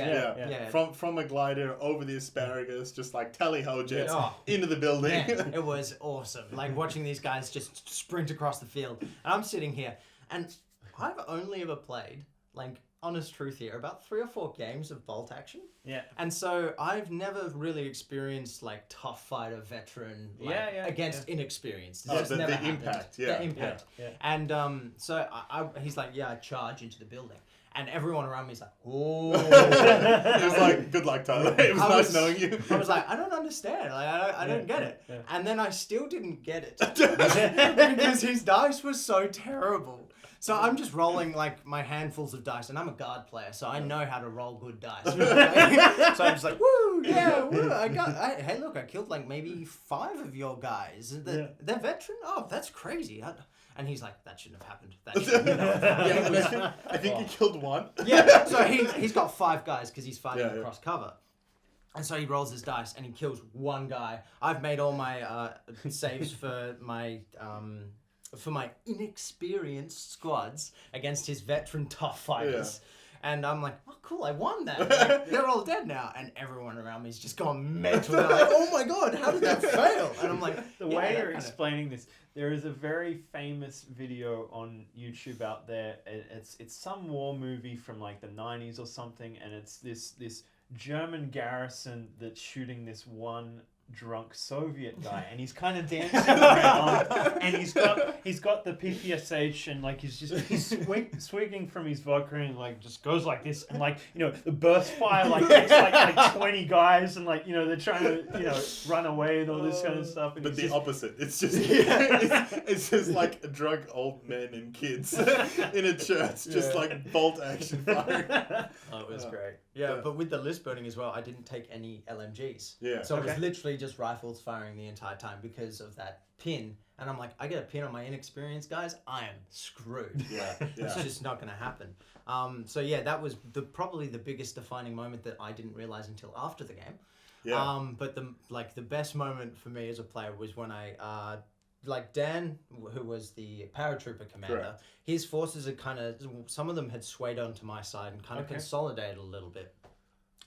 From a glider over the asparagus, just like tally-ho jets into the building. Man, it was awesome. Like watching these guys just sprint across the field. And I'm sitting here and I've only ever played, like, honest truth here, about 3 or 4 games of bolt action. Yeah. And so I've never really experienced, like, tough fighter veteran, against inexperienced. The impact. The impact. Yeah. And so he's like, I charge into the building. And everyone around me is like, oh. It was like, good luck, Tyler. It was nice knowing you. I was like, I don't understand. Like, I don't get it. And then I still didn't get it. Because his dice was so terrible. So I'm just rolling like my handfuls of dice, and I'm a guard player, so I know how to roll good dice. So I'm just like, woo, yeah, woo. Hey, look, I killed like maybe 5 of your guys. They're veteran? Oh, that's crazy. And he's like, that shouldn't have happened. That shouldn't have happened. I think he killed 1. Yeah, so he's got 5 guys because he's fighting across cover. And so he rolls his dice and he kills 1 guy. I've made all my saves for my inexperienced squads against his veteran tough fighters. Yeah. And I'm like, oh, cool, I won that. Like, they're all dead now. And everyone around me's just gone mental. They're like, oh my God, how did that fail? And I'm like, the way you're explaining this, there is a very famous video on YouTube out there. It's some war movie from like the 90s or something. And it's this German garrison that's shooting this one drunk Soviet guy, and he's kind of dancing around, and he's got the PPSH, and like he's swigging from his vodka, and like just goes like this, and like the burst fire like hits like 20 guys, and like they're trying to run away and all this kind of stuff. And but the opposite, it's just it's just like drunk old men and kids in a church, just like bolt action firing. Oh, it was great. Yeah, but with the list burning as well, I didn't take any LMGs. Yeah. So it was literally just rifles firing the entire time because of that pin. And I'm like, I get a pin on my inexperienced guys, I am screwed. Yeah. It's just not going to happen. So yeah, that was probably the biggest defining moment that I didn't realize until after the game. Yeah. But the best moment for me as a player was when I like Dan, who was the paratrooper commander, Correct. His forces had some of them had swayed onto my side and kind of consolidated a little bit.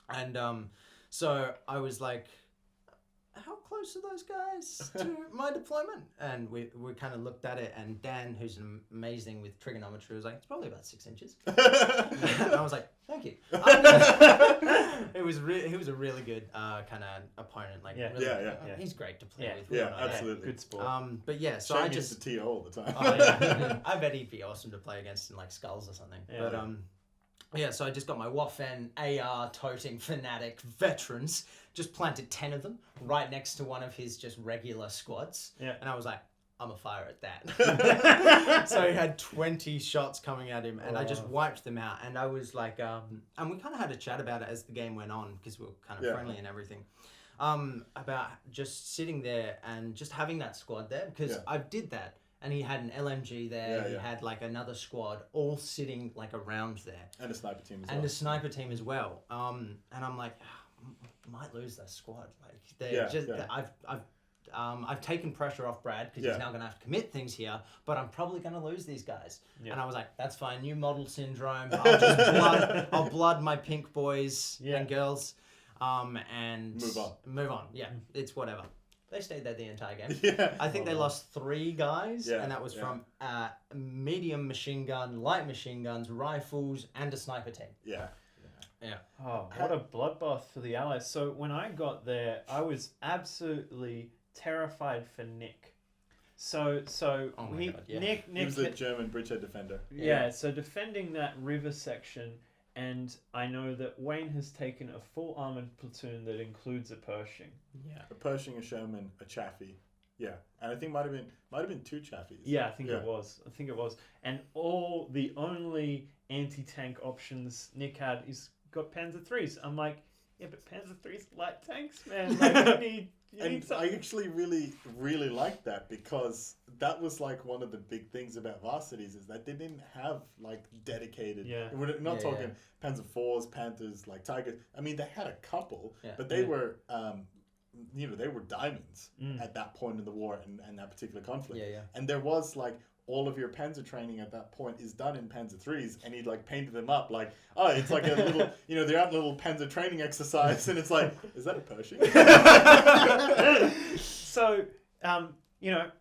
And so I was like, how close are those guys to my deployment? And we kind of looked at it, and Dan, who's amazing with trigonometry, was like, it's probably about 6 inches. And I was like, thank you. He was a really good kind of opponent. Like, he's great to play with. Yeah, absolutely. Good sport. But yeah, so Shane I just used to TO all the time. I bet he'd be awesome to play against in like Skulls or something. Yeah. But yeah, so I just got my Waffen AR toting fanatic veterans, just planted 10 of them right next to one of his just regular squads. Yeah. And I was like, I'm a fire at that. So he had 20 shots coming at him, and I just wiped them out. And I was like, and we kind of had a chat about it as the game went on, because we were kind of friendly and everything, about just sitting there and just having that squad there, because I did that. And he had an LMG there. Yeah, he had like another squad all sitting like around there. And a sniper team as well. And a sniper team as well. And I'm like, might lose that squad. Like they're I've taken pressure off Brad because he's now going to have to commit things here. But I'm probably going to lose these guys. Yeah. And I was like, that's fine. New model syndrome. I'll blood my pink boys and girls. And move on. Yeah, it's whatever. They stayed there the entire game. Yeah. I think they lost 3 guys, and that was from medium machine gun, light machine guns, rifles, and a sniper team. Yeah. Oh, what a bloodbath for the Allies. So when I got there, I was absolutely terrified for Nick. Nick he was a German bridgehead defender. Yeah, so defending that river section. And I know that Wayne has taken a full armored platoon that includes a Pershing. Yeah, a Pershing, a Sherman, a Chaffee. Yeah, and I think might have been 2 Chaffies. Yeah, I think it was. And the only anti-tank options Nick had is got Panzer IIIs. I'm like, yeah, but Panzer IIIs light tanks, man. Like, you need I actually really, really liked that, because that was like one of the big things about Varsities is that they didn't have like dedicated. Yeah. We're not talking Panzer IVs, Panthers, like Tigers. I mean, they had a couple, but they were, they were diamonds at that point in the war and that particular conflict. Yeah. And there was like, all of your Panzer training at that point is done in Panzer IIIs, and he like painted them up like, oh, it's like a little, they're out in a little Panzer training exercise, and it's like, is that a Pershing? So,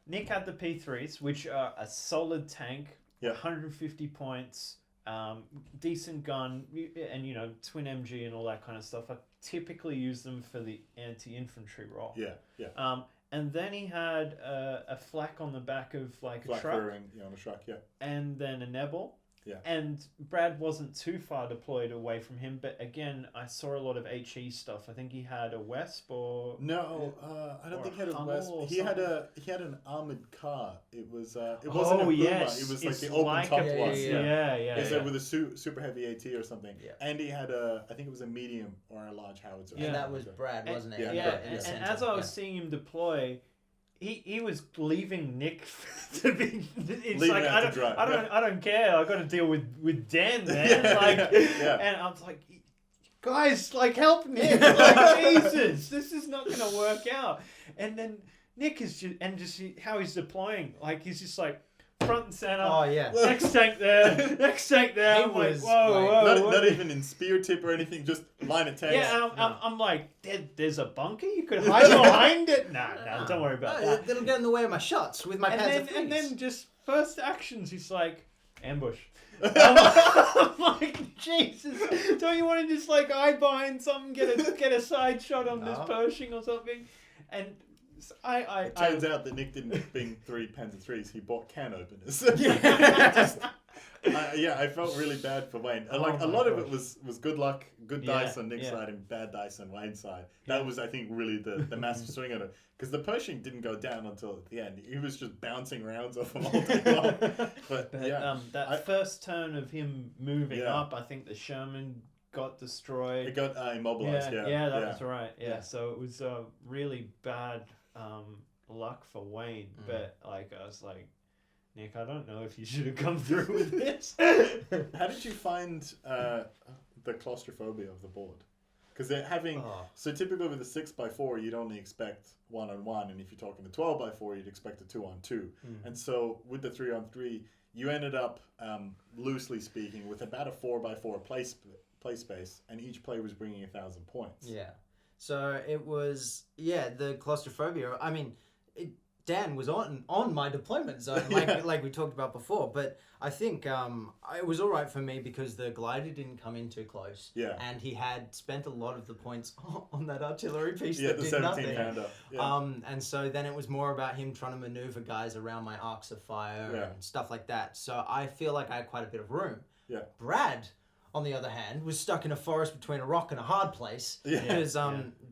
Nick had the P3s, which are a solid tank, 150 points, decent gun, and twin MG and all that kind of stuff. I typically use them for the anti-infantry role. Yeah. And then he had a flak on the back of like flak a truck. on a truck, And then a Nebel. Yeah. And Brad wasn't too far deployed away from him, but again, I saw a lot of HE stuff. I think he had a Wesp or no, I don't or think he had a Hummel Wesp. or He had an armored car. It was it wasn't a Puma. yes, It was it's like the open like top a- one. yeah. It's like with a super heavy AT or something. Yeah. And he had I think it was a medium or a large howitzer. Yeah. And that was Brad, wasn't it? Yeah, in the and center. as I was seeing him deploy, he was leaving Nick to be. It's Leaving like out to dry. I don't care. I got to deal with Dan, man. Yeah. And I was like, guys, like help Nick. Like Jesus, this is not gonna work out. And then Nick is just how he's deploying. Like he's just like front and center. Oh yeah. Next tank there. Next tank there. He I'm like, was, whoa. Not even in spear tip or anything, just line of tanks. Yeah, and I'm like, there's a bunker you could hide behind it. Nah, don't worry about No, that. That'll get in the way of my shots with my pads of And freeze. then just first actions, he's like, ambush. I'm like, Jesus, don't you want to just like hide behind something, get a side shot on this No. Pershing or something? And It turns out that Nick didn't bring 3 Panzer threes. He bought can openers. I felt really bad for Wayne. Oh Like a my lot of gosh. it was good luck, good Yeah, dice on Nick's yeah. side and bad dice on Wayne's side. That was, I think, really the massive swing on it. Because the Pershing didn't go down until at the end. He was just bouncing rounds off him all day long. But yeah, that first turn of him moving Yeah. up, I think the Sherman got destroyed. it got immobilized. Yeah, that was right. Yeah, Yeah. so it was really bad luck for Wayne. But like, I was like, Nick, I don't know if you should have come through with this. How did you find the claustrophobia of the board? Because they're having so typically with a 6x4 you'd only expect 1-on-1, and if you're talking a 12x4 you'd expect a 2-on-2. And so with the 3-on-3 you ended up loosely speaking with about a 4x4 play space, and each player was bringing 1,000 points. Yeah. So it was, the claustrophobia. I mean, Dan was on my deployment zone, like we talked about before. But I think it was all right for me because the glider didn't come in too close. Yeah. And he had spent a lot of the points on that artillery piece Yeah, that the did 17 nothing. pounder. Yeah. And so then it was more about him trying to maneuver guys around my arcs of fire and stuff like that. So I feel like I had quite a bit of room. Yeah. Brad, on the other hand, was stuck in a forest between a rock and a hard place. Yeah. Because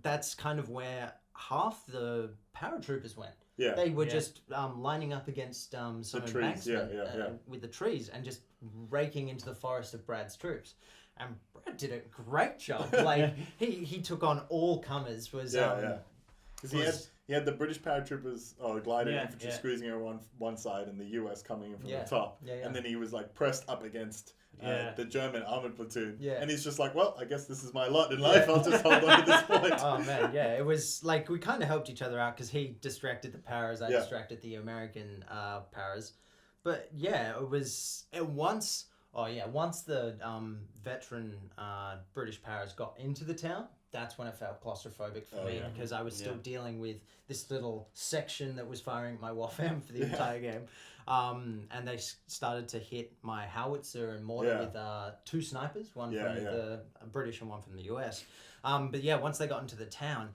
that's kind of where half the paratroopers went. Yeah. They were just lining up against some trees, embankment with the trees and just raking into the forest of Brad's troops. And Brad did a great job. Like he took on all comers. Because he had the British paratroopers glider infantry yeah. squeezing over one side and the US coming in from the Yeah. top. Yeah, yeah. And then he was like pressed up against the German armored platoon. Yeah. And he's just like, well, I guess this is my lot in life. I'll just hold on to this point. Oh man, yeah, it was like we kind of helped each other out because he distracted the paras, I distracted the American paras. But yeah, it was once the veteran British paras got into the town, that's when it felt claustrophobic for me because I was still dealing with this little section that was firing at my Waffem for the entire game. And they started to hit my howitzer and mortar with 2 snipers, one from the British and one from the US. But yeah, once they got into the town,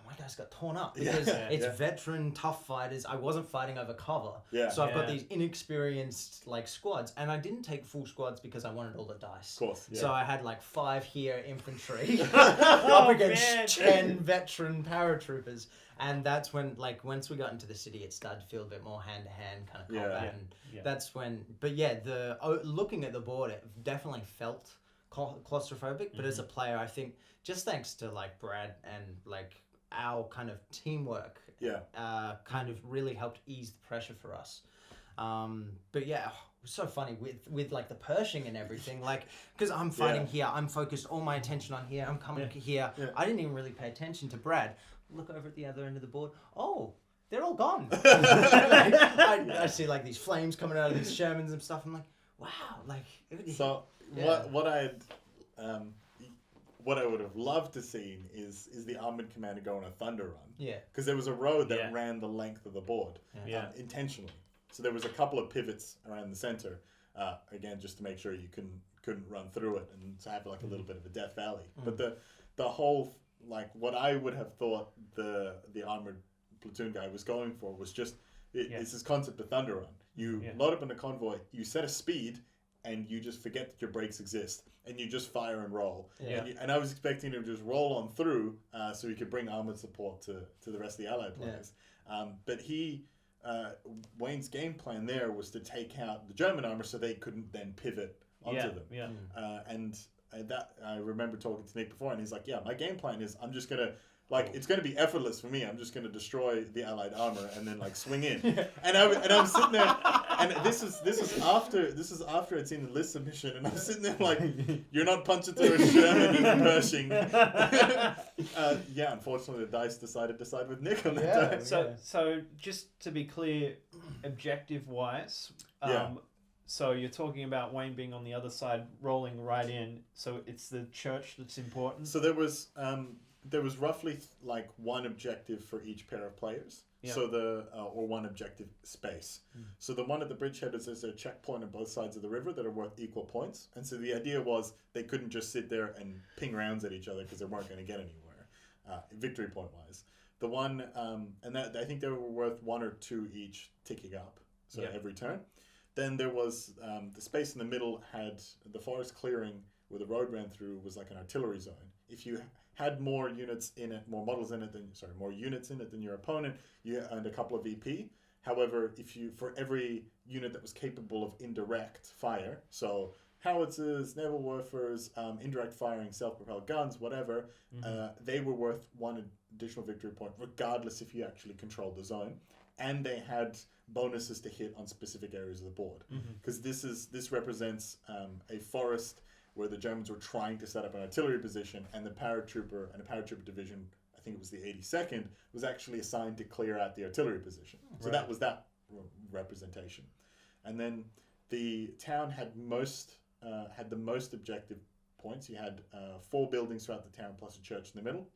my guys got torn up because it's veteran tough fighters. I wasn't fighting over cover. Yeah. So I've got these inexperienced like squads, and I didn't take full squads because I wanted all the dice. Of course. Yeah. So I had like 5 here infantry up against man. 10 veteran paratroopers. And that's when, like, once we got into the city, it started to feel a bit more hand-to-hand kind of combat. And that's when, but yeah, looking at the board, it definitely felt claustrophobic. But as a player, I think just thanks to like Brad and like our kind of teamwork, kind of really helped ease the pressure for us. But yeah, it was so funny with like the Pershing and everything, like because I'm fighting here, I'm focused all my attention on here, I'm coming here. I didn't even really pay attention to Brad. Look over at the other end of the board. Oh, they're all gone. I see like these flames coming out of these Shermans and stuff. I'm like, wow, like. So what I would have loved to see is the armored commander go on a thunder run. Yeah. Because there was a road that ran the length of the board intentionally. So there was a couple of pivots around the center, again, just to make sure you couldn't run through it and to have like a little bit of a death valley. But the whole, like what I would have thought the armored platoon guy was going for was just, it's this concept of thunder run. You load up in a convoy, you set a speed, and you just forget that your brakes exist, and you just fire and roll. Yeah. And I was expecting to just roll on through so you could bring armored support to the rest of the Allied players. But Wayne's game plan there was to take out the German armor so they couldn't then pivot onto them. Yeah. And that I remember talking to Nick before, and he's like, "Yeah, my game plan is I'm just gonna it's gonna be effortless for me. I'm just gonna destroy the Allied armor and then swing in." And I'm sitting there, and this is after I'd seen the list submission, and I'm sitting there like, "You're not punching through a Sherman and a Pershing." Unfortunately, the dice decided to side with Nick on that day. So just to be clear, objective wise. So you're talking about Wayne being on the other side, rolling right in. So it's the church that's important. So there was roughly one objective for each pair of players. Yeah. So or one objective space. So the one at the bridgehead is there's a checkpoint on both sides of the river that are worth equal points. And so the idea was they couldn't just sit there and ping rounds at each other because they weren't going to get anywhere, victory point wise. The one and that I think they were worth 1 or 2 each ticking up. So every turn. Then there was the space in the middle had the forest clearing where the road ran through was like an artillery zone. If you had more units in it, more units in it than your opponent, you earned a couple of VP. However, for every unit that was capable of indirect fire, so howitzers, naval warfers, indirect firing, self-propelled guns, whatever, they were worth 1 additional victory point, regardless if you actually controlled the zone. And they had bonuses to hit on specific areas of the board, because this represents a forest where the Germans were trying to set up an artillery position, and the paratrooper division, I think it was the 82nd, was actually assigned to clear out the artillery position. So that was that representation. And then the town had the most objective points. You had 4 buildings throughout the town plus a church in the middle.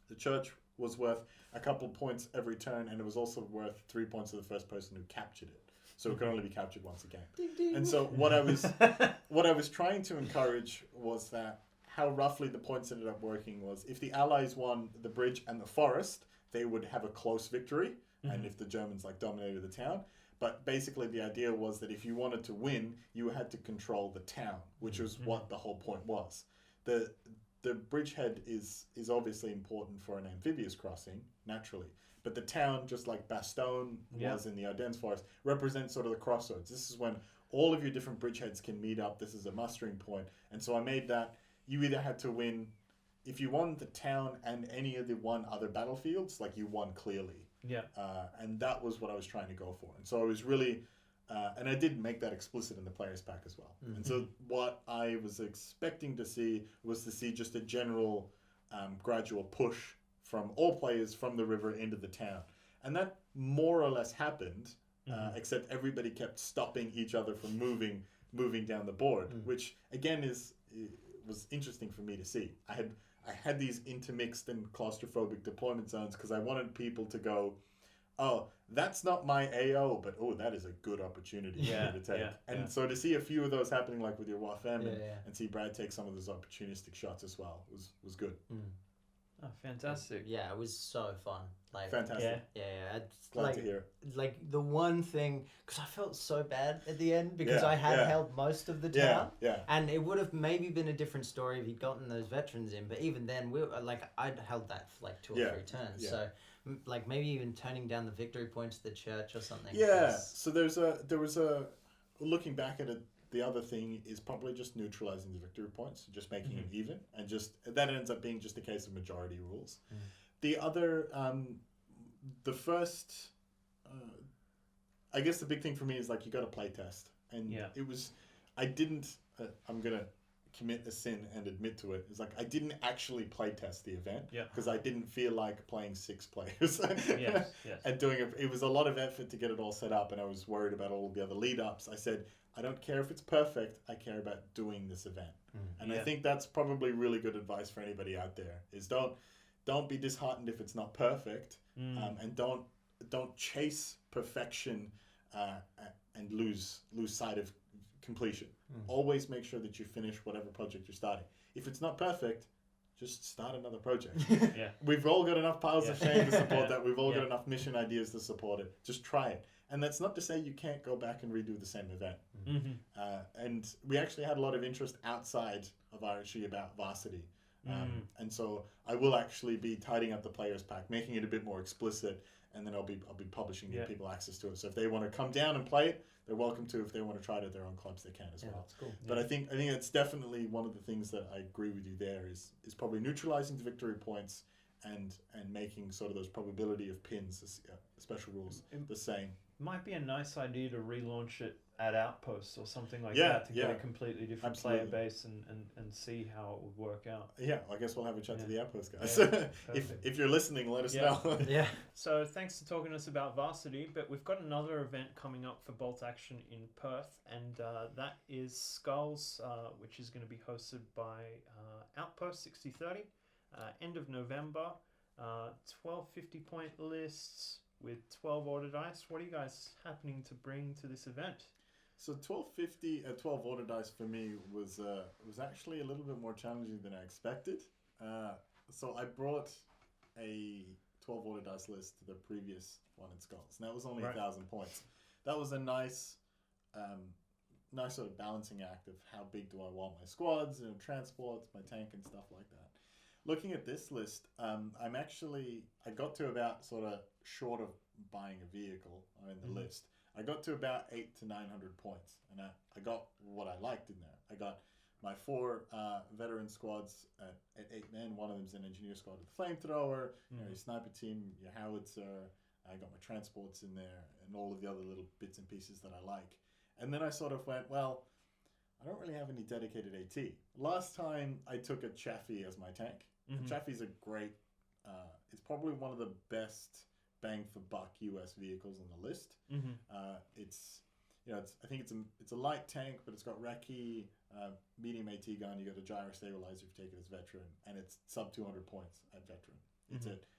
The church was worth a couple points every turn, and it was also worth 3 points to the first person who captured it. So it could only be captured once a game. Ding, ding. And so what I was trying to encourage was that how roughly the points ended up working was if the Allies won the bridge and the forest, they would have a close victory, and if the Germans dominated the town. But basically the idea was that if you wanted to win, you had to control the town, which was what the whole point was. The bridgehead is obviously important for an amphibious crossing, naturally. But the town, just like Bastogne was in the Ardennes forest, represents sort of the crossroads. This is when all of your different bridgeheads can meet up. This is a mustering point. And so I made that you either had to win, if you won the town and any of the other battlefields, you won clearly. Yeah. And that was what I was trying to go for. And so I was really, and I did make that explicit in the players pack as well. And so what I was expecting to see was just a general gradual push from all players from the river into the town. And that more or less happened, except everybody kept stopping each other from moving down the board, which again was interesting for me to see. I had these intermixed and claustrophobic deployment zones because I wanted people to go, "Oh, that's not my AO, but that is a good opportunity to take." And so to see a few of those happening, like with your Waffem, and see Brad take some of those opportunistic shots as well was good. Oh, fantastic. Yeah, it was so fun. Fantastic. Yeah. Glad to hear. The one thing, because I felt so bad at the end because I had held most of the town. Yeah. And it would have maybe been a different story if he'd gotten those veterans in. But even then, I'd held that for 2 or 3 turns. Yeah. So maybe even turning down the victory points to the church or something. Yeah. So there was a looking back at it. The other thing is probably just neutralizing the victory points, just making it even, and just that ends up being just a case of majority rules. The other, the first, I guess the big thing for me is you got to play test, and it was, I didn't. I'm gonna commit a sin and admit to it. It's I didn't actually play test the event because I didn't feel like playing 6 players and doing it. It was a lot of effort to get it all set up, and I was worried about all the other lead ups. I said, I don't care if it's perfect. I care about doing this event. And I think that's probably really good advice for anybody out there is don't be disheartened if it's not perfect, and don't chase perfection and lose sight of completion. Always make sure that you finish whatever project you're starting. If it's not perfect, just start another project. Yeah. We've all got enough piles of shame to support that. We've all got Yeah. enough mission ideas to support it. Just try it. And that's not to say you can't go back and redo the same event. Mm-hmm. And we actually had a lot of interest outside of RSG about Varsity. And so I will actually be tidying up the players pack, making it a bit more explicit, and then I'll be publishing new people access to it. So if they want to come down and play it, they're welcome to. If they want to try it at their own clubs, they can as well. That's cool. But I think it's definitely one of the things that I agree with you there is probably neutralizing the victory points and making sort of those probability of pins, special rules, the same. Might be a nice idea to relaunch it at Outposts or something like Yeah, that to get yeah. a completely different Absolutely. player base and see how it would work out. Yeah, I guess we'll have a chat to Yeah. the Outpost guys. Yeah, if you're listening, let us Yeah. know. Yeah. So thanks for talking to us about Varsity, but we've got another event coming up for Bolt Action in Perth, and that is Skulls, which is going to be hosted by Outpost 6030, end of November, 12 50-point lists with 12 order dice. What are you guys happening to bring to this event? So 1250 at 12 order dice for me was actually a little bit more challenging than I expected. So I brought a 12 order dice list to the previous one in Skulls, and that was only 1,000 points. That was a nice sort of balancing act of how big do I want my squads, transports, my tank, and stuff like that. Looking at this list, I got to about sort of short of buying a vehicle in the list. I got to about 800 to 900 points, and I got what I liked in there. I got my 4 veteran squads at 8 men. One of them's an engineer squad with a flamethrower, your sniper team, your howitzer. I got my transports in there, and all of the other little bits and pieces that I like. And then I sort of went, well, I don't really have any dedicated AT. Last time I took a Chaffee as my tank. Chaffee's a great, it's probably one of the best bang for buck US vehicles on the list. I think it's a light tank, but it's got recce, medium AT gun. You got a gyro stabilizer if you take it as veteran, and it's sub 200 points at veteran.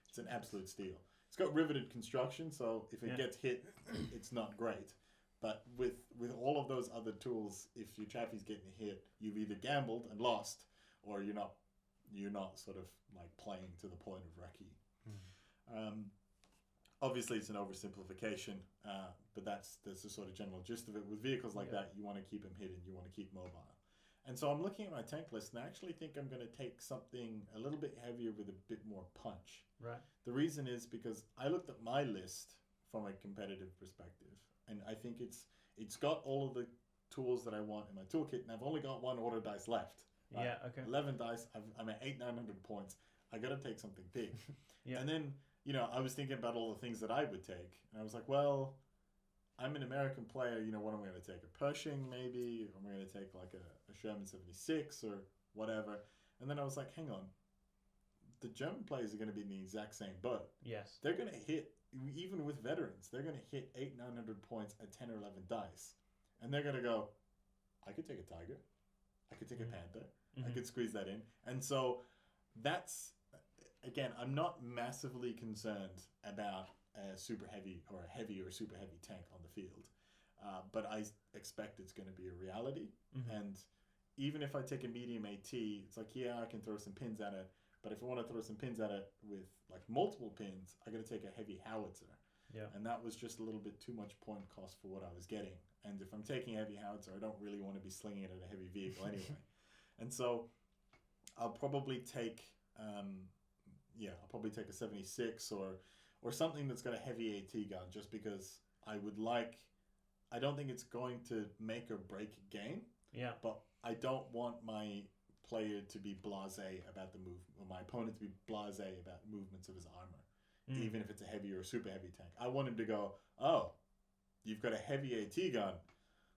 It's an absolute steal. It's got riveted construction, so if it gets hit, it's not great. But with all of those other tools, if your Chaffee's getting hit, you've either gambled and lost, or you're not sort of like playing to the point of recce. Obviously, it's an oversimplification, but that's the sort of general gist of it. With vehicles like that, you want to keep them hidden, you want to keep mobile. And so I'm looking at my tank list, and I actually think I'm going to take something a little bit heavier with a bit more punch. Right. The reason is because I looked at my list from a competitive perspective, and I think it's got all of the tools that I want in my toolkit, and I've only got 1 order dice left. Right? Yeah, okay. 11 dice, I'm at 900 points. I got to take something big. Yeah. And then, I was thinking about all the things that I would take, and I was like, well, I'm an American player, what am I going to take? A Pershing, maybe? Or am I going to take like a Sherman 76 or whatever? And then I was like, hang on. The German players are going to be in the exact same boat. Yes. They're going to hit, even with veterans, they're going to hit 900 points at 10 or 11 dice. And they're going to go, I could take a Tiger. I could take a Panther. I could squeeze that in. And so that's, again, I'm not massively concerned about a super heavy or a heavy or super heavy tank on the field. But I expect it's going to be a reality. And even if I take a medium AT, it's like, yeah, I can throw some pins at it. But if I want to throw some pins at it with like multiple pins, I got to take a heavy howitzer. Yeah. And that was just a little bit too much point cost for what I was getting. And if I'm taking a heavy howitzer, I don't really want to be slinging it at a heavy vehicle anyway. And so I'll probably take, a 76 or something that's got a heavy AT gun, just because I don't think it's going to make or break a game. Yeah. But I don't want my player to be blasé about the move, or my opponent to be blasé about movements of his armor, even if it's a heavy or super heavy tank. I want him to go, oh, you've got a heavy AT gun.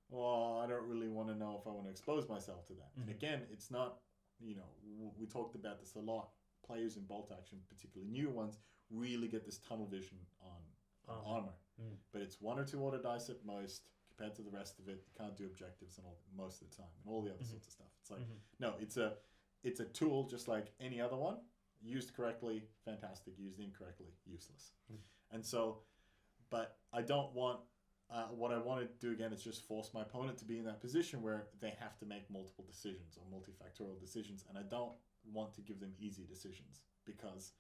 Well, I don't really want to know if I want to expose myself to that. And again, it's not, we talked about this a lot. Players in Bolt Action, particularly new ones, really get this tunnel vision on armor. But it's 1 or 2 order dice at most compared to the rest of it. You can't do objectives and all most of the time, and all the other sorts of stuff. It's like, no, it's a tool just like any other one. Used correctly, fantastic. Used incorrectly, useless. And so, but I don't want what I want to do again is just force my opponent to be in that position where they have to make multiple decisions or multifactorial decisions, and I don't want to give them easy decisions, because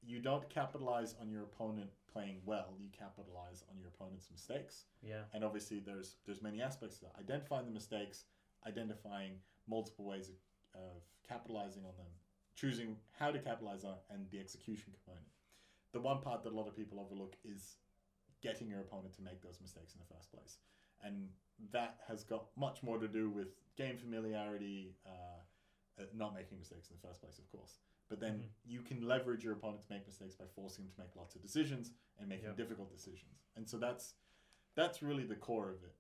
you don't capitalize on your opponent playing well, you capitalize on your opponent's mistakes. Yeah. And obviously there's many aspects to that. Identifying the mistakes, identifying multiple ways of capitalizing on them, choosing how to capitalize on it, and the execution component. The one part that a lot of people overlook is getting your opponent to make those mistakes in the first place. And that has got much more to do with game familiarity, not making mistakes in the first place, of course. But then you can leverage your opponent to make mistakes by forcing them to make lots of decisions and making difficult decisions. And so that's really the core of it.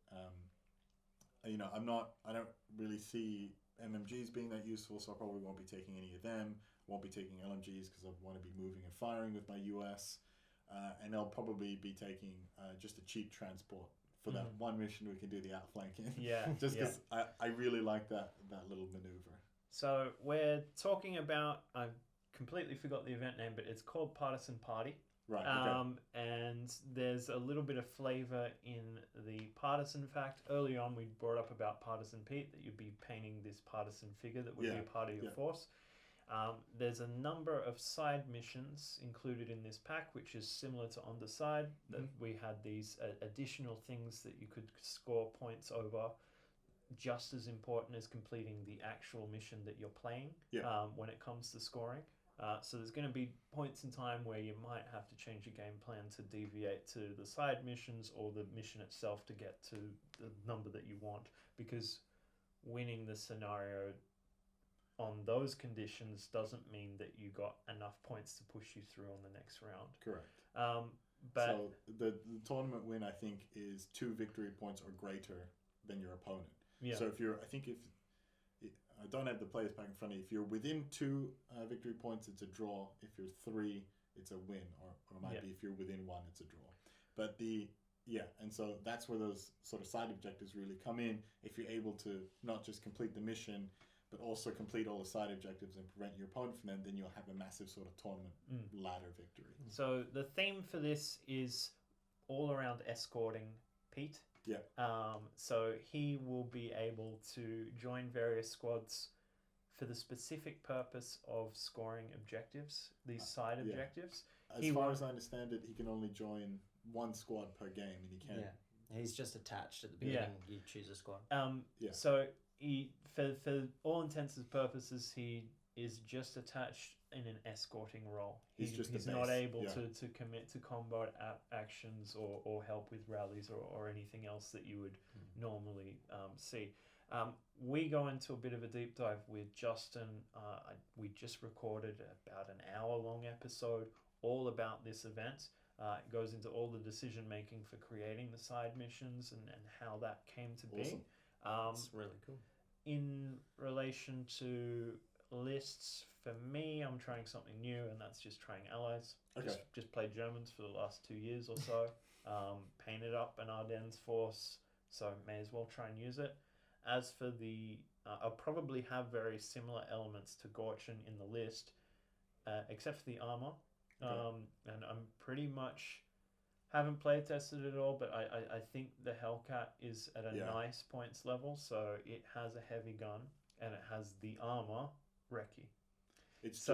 You know, I don't really see MMGs being that useful, so I probably won't be taking any of them. Won't be taking LMGs because I want to be moving and firing with my US. And I'll probably be taking just a cheap transport for that one mission we can do the outflanking. Yeah. Just because I really like that little maneuver. So we're talking about, I completely forgot the event name, but it's called Partisan Party. Right. Okay. And there's a little bit of flavor in the partisan fact. Early on, we brought up about Partisan Pete, that you'd be painting this partisan figure that would be a part of your force. There's a number of side missions included in this pack, which is similar to On the Side, that we had these additional things that you could score points over, just as important as completing the actual mission that you're playing when it comes to scoring. So there's going to be points in time where you might have to change your game plan to deviate to the side missions or the mission itself to get to the number that you want, because winning the scenario on those conditions doesn't mean that you got enough points to push you through on the next round. Correct. But so the tournament win, I think, is 2 victory points or greater than your opponent. Yeah. So I don't have the players pack in front of you. If you're within 2 victory points, it's a draw. If you're 3, it's a win, or it might be if you're within 1, it's a draw. But and so that's where those sort of side objectives really come in. If you're able to not just complete the mission, but also complete all the side objectives and prevent your opponent from them, then you'll have a massive sort of tournament ladder victory. So the theme for this is all around escorting Pete. Yeah. So he will be able to join various squads for the specific purpose of scoring objectives, these side objectives. As far as I understand it, he can only join 1 squad per game, and he can. Yeah. He's just attached at the beginning. You choose a squad. So he, for all intents and purposes, he is just attached in an escorting role. He's not able to commit to combat actions or help with rallies or anything else that you would normally see. We go into a bit of a deep dive with Justin. We just recorded about an hour-long episode all about this event. It goes into all the decision-making for creating the side missions and how that came to be. It's really cool. In relation to lists, for me, I'm trying something new, and that's just trying allies. Okay. Just played Germans for the last 2 years or so. Painted up an Ardennes force, so may as well try and use it. As for the, I'll probably have very similar elements to Gorcin in the list, except for the armor. Okay. And I'm pretty much, haven't play tested it all, but I think the Hellcat is at a nice points level, so it has a heavy gun and it has the armor recce. It's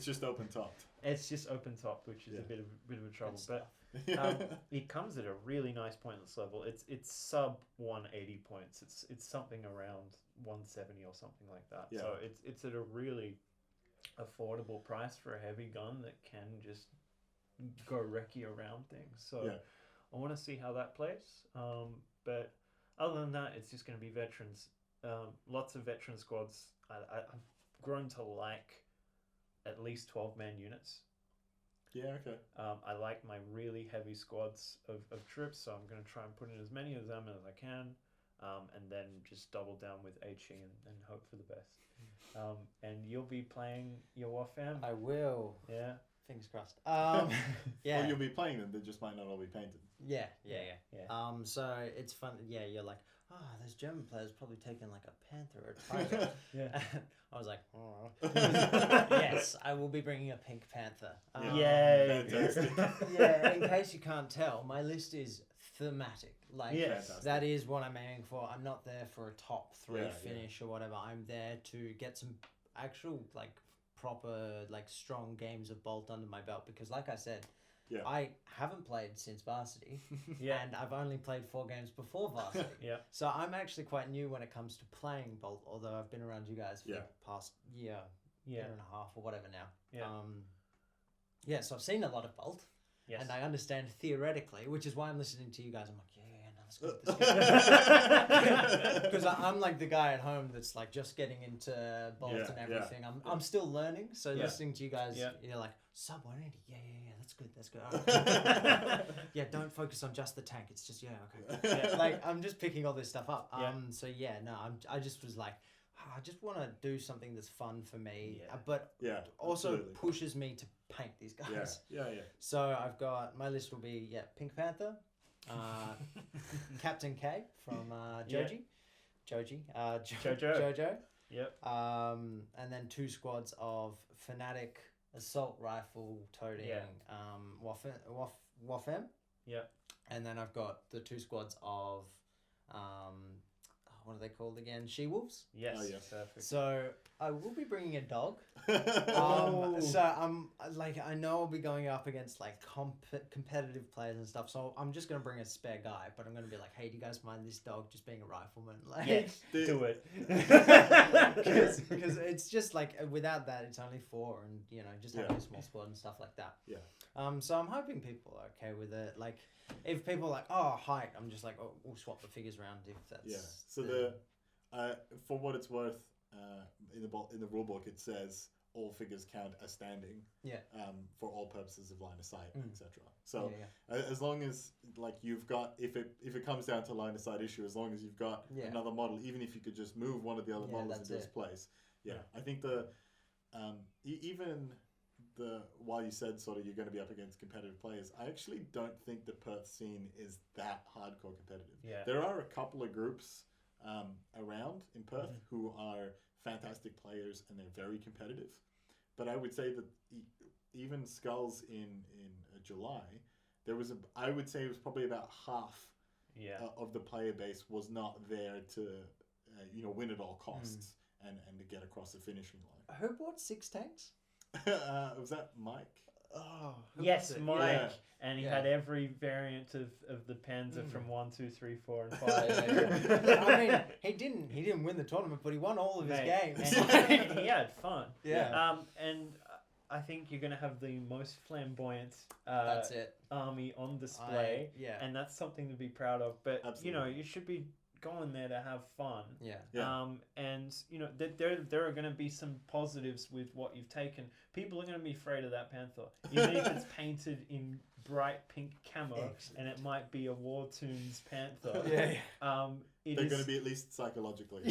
just open topped. It's just open top, which is a bit of a trouble, but it comes at a really nice pointless level. It's sub 180 points. It's something around 170 or something like that. Yeah. So it's at a really affordable price for a heavy gun that can just go recce around things. So I want to see how that plays. But other than that, it's just going to be veterans. Lots of veteran squads. I've grown to like at least 12-man units. Yeah, okay. I like my really heavy squads of troops, so I'm going to try and put in as many of them as I can, and then just double down with HE and hope for the best. And you'll be playing your Waffem. I will. Yeah. Fingers crossed. Well, you'll be playing them, they just might not all be painted. Yeah. So it's fun. Yeah, you're like, those German players probably taken like a panther or a tiger. I was like, yes, I will be bringing a pink panther. Yay! Fantastic. Yeah, in case you can't tell, my list is thematic. Like Yes. that is what I'm aiming for. I'm not there for a top 3 Yeah, finish or whatever. I'm there to get some actual like proper like strong games of Bolt under my belt, because like I said, I haven't played since Varsity, and I've only played 4 games before Varsity. So I'm actually quite new when it comes to playing Bolt, although I've been around you guys for the past year and a half or whatever now. So I've seen a lot of Bolt. Yes. And I understand theoretically, which is why I'm listening to you guys. I'm like, no, that's good. Because I'm like the guy at home that's like just getting into Bolt and everything. I'm still learning. So listening to you guys, you're like, sub 180. That's good. Right. Don't focus on just the tank. It's just, okay. Like, I'm just picking all this stuff up. I just was like, I just want to do something that's fun for me, but also pushes me to paint these guys. So I've got, my list will be, Pink Panther, Captain K from Jojo. Yep. And then 2 squads of Fanatic assault rifle toting Waffem. Yep. And then I've got the 2 squads of what are they called again? She-wolves? Yes. Oh, yes. Perfect. So I will be bringing a dog. So I'm like, I know I'll be going up against like competitive players and stuff. So I'm just going to bring a spare guy, but I'm going to be like, hey, do you guys mind this dog just being a rifleman? Like, yes, do it. Because it's just like, without that, it's only 4 and, just having a small squad and stuff like that. So I'm hoping people are okay with it. Like, if people are like, oh, height, I'm just like, oh, we'll swap the figures around if that's... So for what it's worth, in the rulebook it says all figures count as standing. For all purposes of line of sight, etc. So as long as like you've got, if it comes down to line of sight issue, as long as you've got another model, even if you could just move one of the other models into its place. I think while you said sort of you're going to be up against competitive players, I actually don't think the Perth scene is that hardcore competitive. There are a couple of groups around in Perth who are fantastic players and they're very competitive. But I would say that even Skulls in July, I would say it was probably about half of the player base was not there to win at all costs and to get across the finishing line. Who bought 6 tanks? Was that Mike? Oh, yes, Mike, and he had every variant of the Panzer from 1, 2, 3, 4, and 5. I mean, he didn't win the tournament, but he won all of his games. And he had fun. And I think you're going to have the most flamboyant army on display, and that's something to be proud of. But absolutely, you should be going there to have fun. And there are going to be some positives with what you've taken. People are going to be afraid of that Panther, even if it's painted in bright pink camo and it might be a War Tunes Panther. They're going to be at least psychologically.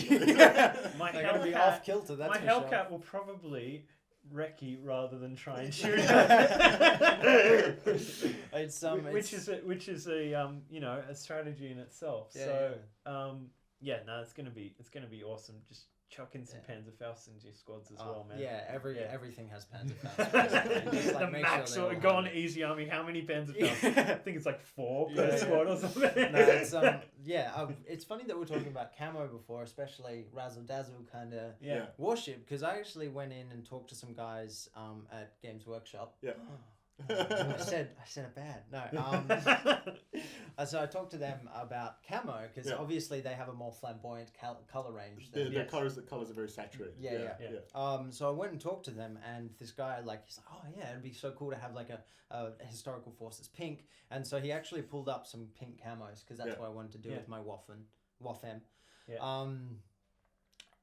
My They're going to be off kilter. That's my Hellcat will probably recce rather than try and shoot which is a strategy in itself. It's gonna be awesome. Just chuck in some Panzerfaust into your squads as well, man. Everything has Panzerfaust. The max sort of go on easy army. How many Panzerfaust? I think it's like 4 per squad or something. No, it's funny that we're talking about camo before, especially razzle dazzle kind of warship, because I actually went in and talked to some guys at Games Workshop. I said it bad. No. So I talked to them about camo because obviously they have a more flamboyant color range. The colors are very saturated. So I went and talked to them, and this guy he's like, oh yeah, it'd be so cool to have like a historical forces pink. And so he actually pulled up some pink camos because that's what I wanted to do with my Wafemme.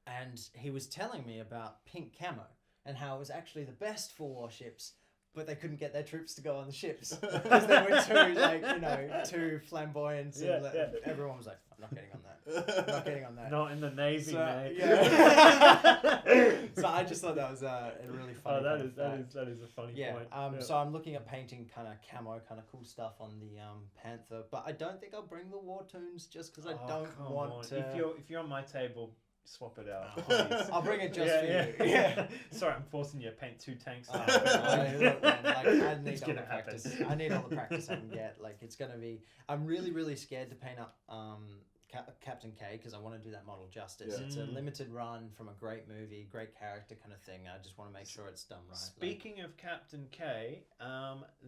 And he was telling me about pink camo and how it was actually the best for warships. But they couldn't get their troops to go on the ships because they were too flamboyant. And everyone was like, I'm not getting on that. Not in the Navy, mate. So I just thought that was a really funny. That is a funny point. So I'm looking at painting kind of camo, kind of cool stuff on the Panther, but I don't think I'll bring the War Tunes just because I don't want to. If you're on my table, swap it out. Oh. Please. I'll bring it just for you. Yeah. Sorry, I'm forcing you to paint 2 tanks. Look, man, like, I need It's all the gonna happen. practice. I need all the practice I can get. Like, it's gonna be. I'm really, really scared to paint up Captain K because I want to do that model justice. Yeah. It's a limited run from a great movie, great character kind of thing. I just want to make sure it's done right. Speaking of Captain K,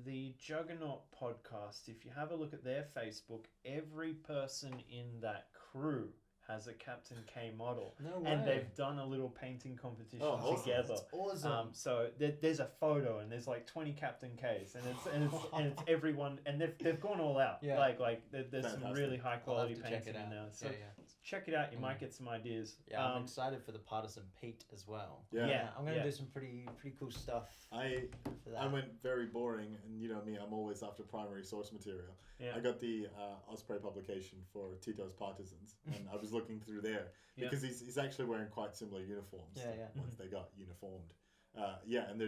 the Juggernaut podcast, if you have a look at their Facebook, every person in that crew has a Captain K model. No way. And they've done a little painting competition awesome. together. That's awesome. So there's a photo and there's like 20 Captain Ks and it's everyone and they've gone all out. Yeah. Like there's some Fantastic. really high quality I'll have to check painting it in out. there. So yeah. check it out. You might get some ideas. Yeah, I'm excited for the Partisan Pete as well. Yeah. I'm gonna do some pretty cool stuff. For that. I went very boring, and you know me, I'm always after primary source material. Yeah. I got the Osprey publication for Tito's Partisans, and I was looking through there because he's actually wearing quite similar uniforms. Yeah. Once they got uniformed. And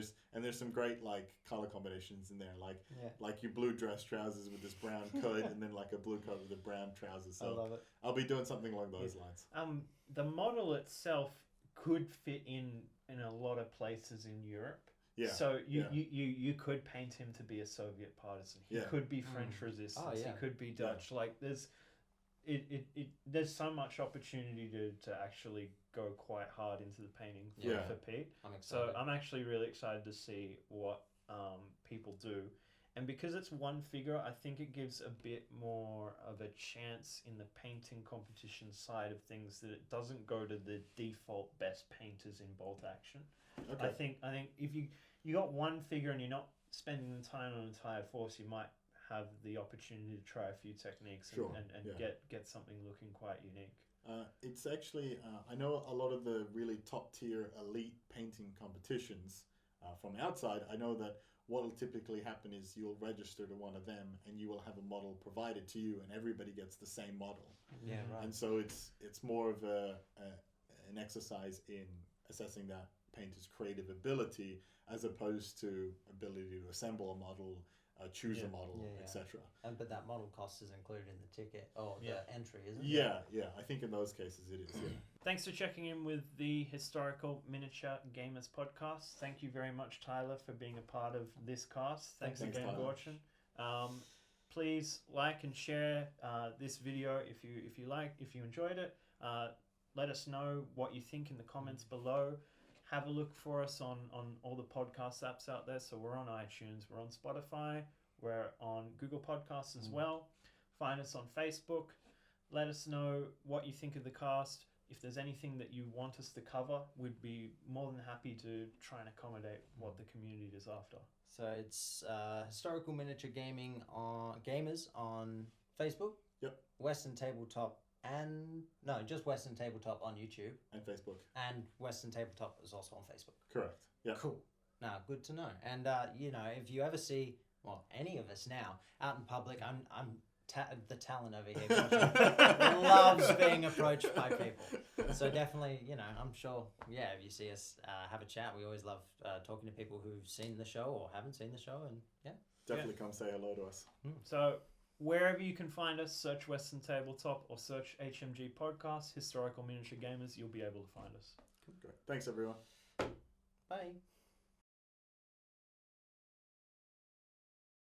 there's some great like color combinations in there, like your blue dress trousers with this brown coat, and then like a blue coat with a brown trousers. So I love it. I'll be doing something along those lines. The model itself could fit in a lot of places in Europe. Yeah. So you could paint him to be a Soviet partisan. He could be French resistance. Oh, yeah. He could be Dutch. Like there's so much opportunity to actually go quite hard into the painting for Pete. I'm excited. So I'm actually really excited to see what people do. And because it's one figure, I think it gives a bit more of a chance in the painting competition side of things that it doesn't go to the default best painters in bolt action. Okay. I think if you got one figure and you're not spending the time on an entire force, you might have the opportunity to try a few techniques and get something looking quite unique. It's actually, I know a lot of the really top tier elite painting competitions from outside. I know that what will typically happen is you'll register to one of them and you will have a model provided to you and everybody gets the same model. Yeah, right. And so it's more of an exercise in assessing that painter's creative ability as opposed to ability to assemble a model, choose a model, etc. But that model cost is included in the ticket or the entry, isn't it? Yeah. I think in those cases it is. Yeah. Thanks for checking in with the Historical Miniature Gamers podcast. Thank you very much, Tyler, for being a part of this cast. Thanks again, Gorcin. Please like and share this video if you enjoyed it. Let us know what you think in the comments below. Have a look for us on all the podcast apps out there. So we're on iTunes, we're on Spotify, we're on Google Podcasts as well. Find us on Facebook. Let us know what you think of the cast. If there's anything that you want us to cover, we'd be more than happy to try and accommodate what the community is after. So it's Historical Miniature Gaming Gamers on Facebook. Yep. Western Tabletop just Western Tabletop on YouTube. And Facebook. And Western Tabletop is also on Facebook. Correct. Yeah. Cool. Now, good to know. And if you ever see any of us now out in public, I'm the talent over here. Loves being approached by people. So definitely, I'm sure. Yeah, if you see us have a chat, we always love talking to people who've seen the show or haven't seen the show, and definitely come say hello to us. So wherever you can find us, search Western Tabletop or search HMG Podcast, Historical Miniature Gamers, you'll be able to find us. Great. Thanks, everyone. Bye.